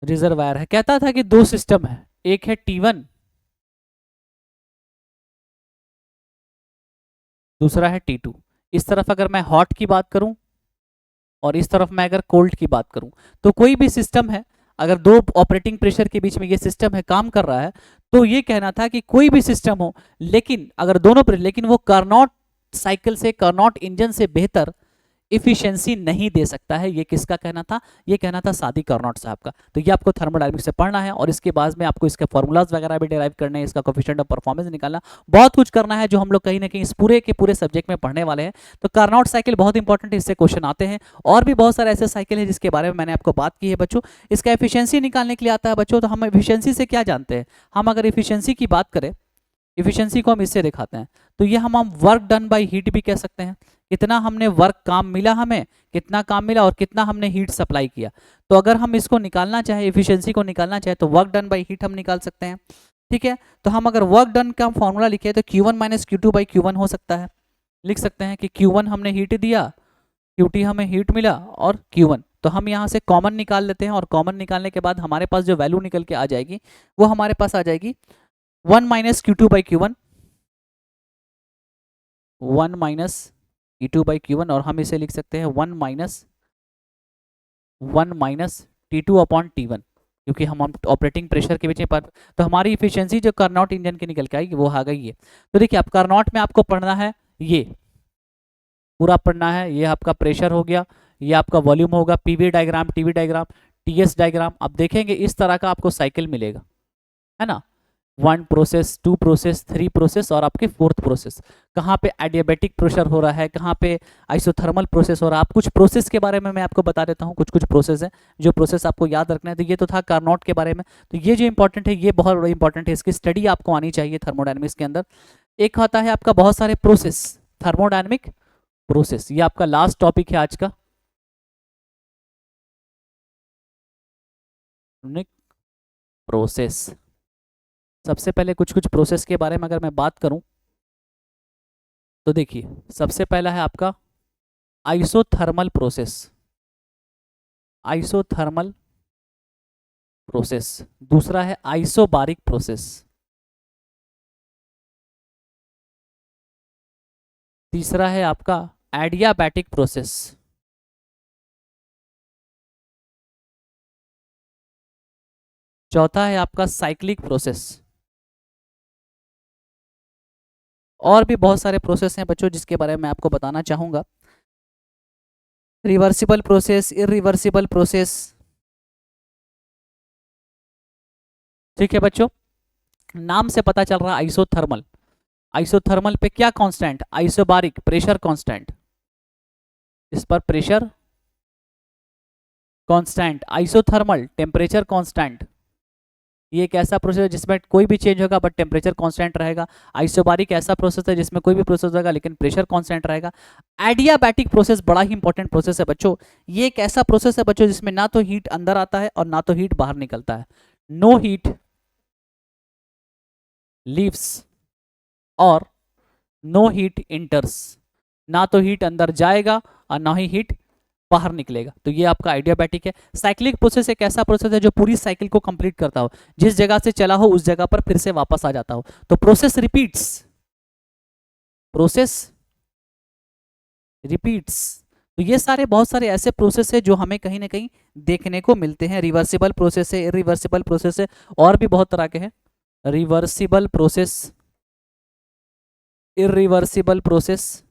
reservoir है। कहता था कि दो सिस्टम है, एक है T1, दूसरा है T2। इस तरफ अगर मैं हॉट की बात करूं और इस तरफ मैं अगर कोल्ड की बात करूं, तो कोई भी सिस्टम है, अगर दो ऑपरेटिंग प्रेशर के बीच में ये सिस्टम है, काम कर रहा है, तो ये कहना था कि कोई भी सिस्टम हो, लेकिन अगर दोनों लेकिन वो कार्नोट साइकिल से, कार्नोट इंजन से बेहतर इफिशिएंसी नहीं दे सकता है। ये किसका कहना था? ये कहना था सादी कार्नोट साहब का। तो ये आपको थर्मोडायनामिक्स से पढ़ना है और इसके बाद में आपको इसके फॉर्मूलाज वगैरह भी डिराइव करने हैं, इसका कोफिशिएंट ऑफ परफॉर्मेंस निकालना, बहुत कुछ करना है जो हम लोग कहीं ना कहीं इस पूरे के पूरे सब्जेक्ट में पढ़ने वाले हैं। तो कार्नोट साइकिल बहुत इंपॉर्टेंट है, इससे क्वेश्चन आते हैं। और भी बहुत सारे ऐसे साइकिल है जिसके बारे में मैंने आपको बात की है बच्चों। इसका एफिशिएंसी निकालने के लिए आता है बच्चों। तो हम एफिशिएंसी से क्या जानते हैं? हम अगर एफिशिएंसी की बात करें, इफिशिएंसी को हम इससे दिखाते हैं, तो ये हम वर्क डन बाय हीट भी कह सकते हैं। कितना हमने वर्क काम मिला, हमें कितना काम मिला और कितना हमने हीट सप्लाई किया। तो अगर हम इसको निकालना चाहे, एफिशिएंसी को निकालना चाहे, तो वर्क डन बाय हीट हम निकाल सकते हैं। ठीक है, तो हम अगर वर्क डन का फॉर्मूला लिखे तो Q1 minus Q2 by Q1 हो सकता है। लिख सकते हैं कि Q1 हमने हीट दिया, Qt हमें हीट मिला और Q1, तो हम यहाँ से कॉमन निकाल लेते हैं और कॉमन निकालने के बाद हमारे पास जो वैल्यू निकल के आ जाएगी वो हमारे पास आ जाएगी 1 minus Q2 by Q1, 1 minus T2 by Q1, और हम इसे लिख सकते हैं 1 माइनस T2 अपॉन T1, क्योंकि हम ऑपरेटिंग प्रेशर के बीच में तो हमारी इफिशिएंसी जो कार्नोट इंजन की निकल के आएगी वो आ गई है। तो देखिए, आप कार्नोट में आपको पढ़ना है, ये पूरा पढ़ना है। ये आपका प्रेशर हो गया, ये आपका वॉल्यूम होगा, PV diagram, TV diagram, TS diagram. आप देखेंगे इस तरह का आपको साइकिल मिलेगा, है ना। 1 प्रोसेस, 2 प्रोसेस, 3 प्रोसेस और आपके 4th प्रोसेस। कहाँ पे एडियाबैटिक प्रेशर हो रहा है, कहाँ पे आइसोथर्मल प्रोसेस हो रहा है। आप कुछ प्रोसेस के बारे में मैं आपको बता देता हूँ, कुछ कुछ प्रोसेस है जो प्रोसेस आपको याद रखना है। तो ये तो था कार्नोट के बारे में। तो ये जो इंपॉर्टेंट है, ये बहुत इंपॉर्टेंट है, इसकी स्टडी आपको आनी चाहिए थर्मोडायनेमिक्स के अंदर। एक आता है आपका बहुत सारे प्रोसेस, थर्मोडायनेमिक प्रोसेस। ये आपका लास्ट टॉपिक है आज का, प्रोसेस। सबसे पहले कुछ कुछ प्रोसेस के बारे में अगर मैं बात करूं, तो देखिए, सबसे पहला है आपका आइसोथर्मल प्रोसेस, आइसोथर्मल प्रोसेस। दूसरा है आइसोबारिक प्रोसेस। तीसरा है आपका एडियाबैटिक प्रोसेस। चौथा है आपका साइक्लिक प्रोसेस। और भी बहुत सारे प्रोसेस हैं बच्चों जिसके बारे में मैं आपको बताना चाहूंगा। Reversible process, irreversible process. ठीक है बच्चों, नाम से पता चल रहा है आइसोथर्मल। आइसोथर्मल पे क्या कांस्टेंट? आइसोबारिक प्रेशर कांस्टेंट, इस पर pressure constant. Isothermal temperature constant. ये एक ऐसा प्रोसेस है जिसमें कोई भी चेंज होगा बट टेम्परेचर कांस्टेंट रहेगा। आइसोबारिक ऐसा प्रोसेस है जिसमें कोई भी प्रोसेस होगा लेकिन प्रेशर कांस्टेंट रहेगा। एडियाबैटिक प्रोसेस बड़ा ही इंपॉर्टेंट प्रोसेस है बच्चों। ये एक ऐसा प्रोसेस है बच्चों जिसमें ना तो हीट अंदर आता है और ना तो हीट बाहर निकलता है। नो हीट लीव्स और नो हीट इंटर्स, ना तो हीट अंदर जाएगा और ना ही हीट बाहर निकलेगा। तो ये आपका आइडियाबैटिक है। साइक्लिक प्रोसेस एक ऐसा प्रोसेस है जो पूरी साइकिल को कंप्लीट करता हो, जिस जगह से चला हो उस जगह पर फिर से वापस आ जाता हो। तो प्रोसेस रिपीट्स, प्रोसेस रिपीट्स। तो ये सारे बहुत सारे ऐसे प्रोसेस है जो हमें कहीं ना कहीं देखने को मिलते हैं। रिवर्सिबल प्रोसेस है, इरिवर्सिबल प्रोसेस है, और भी बहुत तरह के हैं। Reversible process, irreversible process.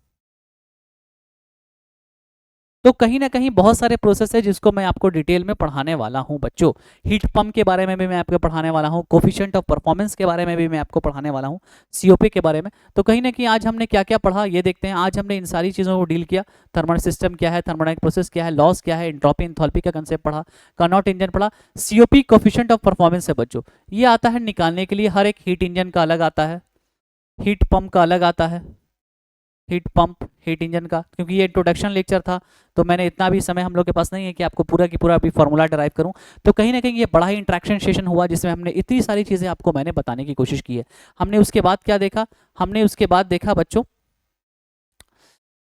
तो कहीं ना कहीं बहुत सारे प्रोसेस है जिसको मैं आपको डिटेल में पढ़ाने वाला हूं बच्चों। हीट पंप के बारे में भी मैं आपको पढ़ाने वाला हूं, कोफिशिएंट ऑफ परफॉर्मेंस के बारे में भी मैं आपको पढ़ाने वाला हूं, सीओपी के बारे में। तो कहीं ना कहीं आज हमने क्या क्या पढ़ा ये देखते हैं। आज हमने इन सारी चीज़ों को डील किया। थर्मल सिस्टम क्या है, थर्मोडायनामिक प्रोसेस क्या है, लॉस क्या है, एंट्रोपी एंथैल्पी का कंसेप्ट पढ़ा, कार्नोट इंजन पढ़ा, सीओपी कोफिशिएंट ऑफ परफॉर्मेंस है बच्चों। ये आता है निकालने के लिए, हर एक हीट इंजन का अलग आता है, हीट पंप का अलग आता है, हीट पंप हीट इंजन का, क्योंकि ये इंट्रोडक्शन लेक्चर था तो मैंने इतना भी समय हम लोग के पास नहीं है कि आपको पूरा की पूरा अभी फॉर्मूला ड्राइव करूं। तो कहीं ना कहीं ये बड़ा ही इंट्रैक्शन सेशन हुआ जिसमें हमने इतनी सारी चीज़ें आपको मैंने बताने की कोशिश की है। हमने उसके बाद क्या देखा, हमने उसके बाद देखा बच्चों,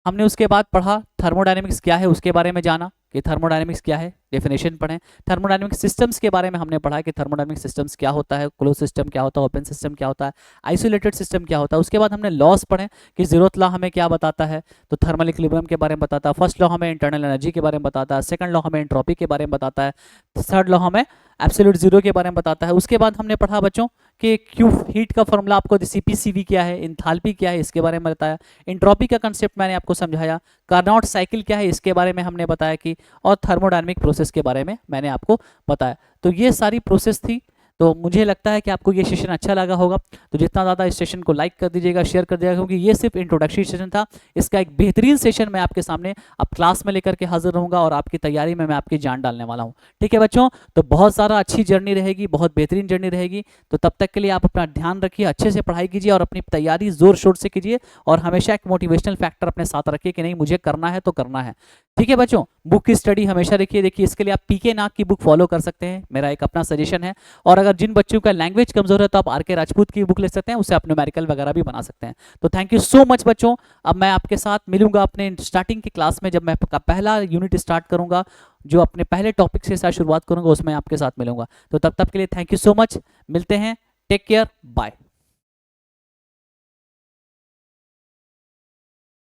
हमने उसके बाद पढ़ा थर्मोडायनेमिक्स क्या है, उसके बारे में जाना कि थर्मोडायनेमिक्स क्या है, डेफिनेशन पढ़ें। थर्मोडायनेमिक सिस्टम्स के बारे में हमने पढ़ा कि थर्मोडायनेमिक सिस्टम्स क्या होता है, क्लोज सिस्टम क्या होता है, ओपन सिस्टम क्या होता है, आइसोलेटेड सिस्टम क्या होता है। उसके बाद हमने लॉस पढ़े कि जीरोथ लॉ हमें क्या बताता है, तो थर्मल इक्विलिब्रियम के बारे में बताता है। फर्स्ट लॉ हमें इंटरनल एनर्जी के बारे में बताता है, सेकंड लॉ हमें एंट्रोपी के बारे में बताता है, थर्ड लॉ हमें एब्सोल्यूट जीरो के बारे में बताता है। उसके बाद हमने पढ़ा बच्चों कि क्यू हीट का फॉर्मूला आपको सीपीसीवी क्या है, इंथाल्पी क्या है, इसके बारे में बताया। एंट्रोपी का कंसेप्ट मैंने आपको समझाया, कार्नोट साइकिल क्या है इसके बारे में हमने बताया कि, और थर्मोडायनामिक प्रोसेस के बारे में मैंने आपको बताया। तो ये सारी प्रोसेस थी। तो मुझे लगता है कि आपको ये सेशन अच्छा लगा होगा, तो जितना ज़्यादा इस सेशन को लाइक कर दीजिएगा, शेयर कर दीजिएगा, क्योंकि ये सिर्फ इंट्रोडक्टरी सेशन था। इसका एक बेहतरीन सेशन मैं आपके सामने अब क्लास में लेकर के हाजिर रहूंगा और आपकी तैयारी में मैं आपकी जान डालने वाला हूँ। ठीक है बच्चों, तो बहुत सारा अच्छी जर्नी रहेगी, बहुत बेहतरीन जर्नी रहेगी। तो तब तक के लिए आप अपना ध्यान रखिए, अच्छे से पढ़ाई कीजिए और अपनी तैयारी जोर शोर से कीजिए, और हमेशा एक मोटिवेशनल फैक्टर अपने साथ रखिए कि नहीं मुझे करना है तो करना है। ठीक है बच्चों, बुक की स्टडी हमेशा रखिए। देखिए इसके लिए आप पीके नाग की बुक फॉलो कर सकते हैं, मेरा एक अपना सजेशन है। और अगर जिन बच्चों का लैंग्वेज कमजोर है तो आप आर.के. राजपूत की बुक ले सकते हैं, उससे आप न्यूमेरिकल वगैरह भी बना सकते हैं। तो थैंक यू सो मच बच्चों। अब मैं आपके साथ मिलूंगा अपने स्टार्टिंग की क्लास में, जब मैं पहला यूनिट स्टार्ट करूंगा, जो अपने पहले टॉपिक से साथ शुरुआत करूंगा, उसमें आपके साथ मिलूंगा। तो तब तक के लिए थैंक यू सो मच, मिलते हैं, टेक केयर, बाय।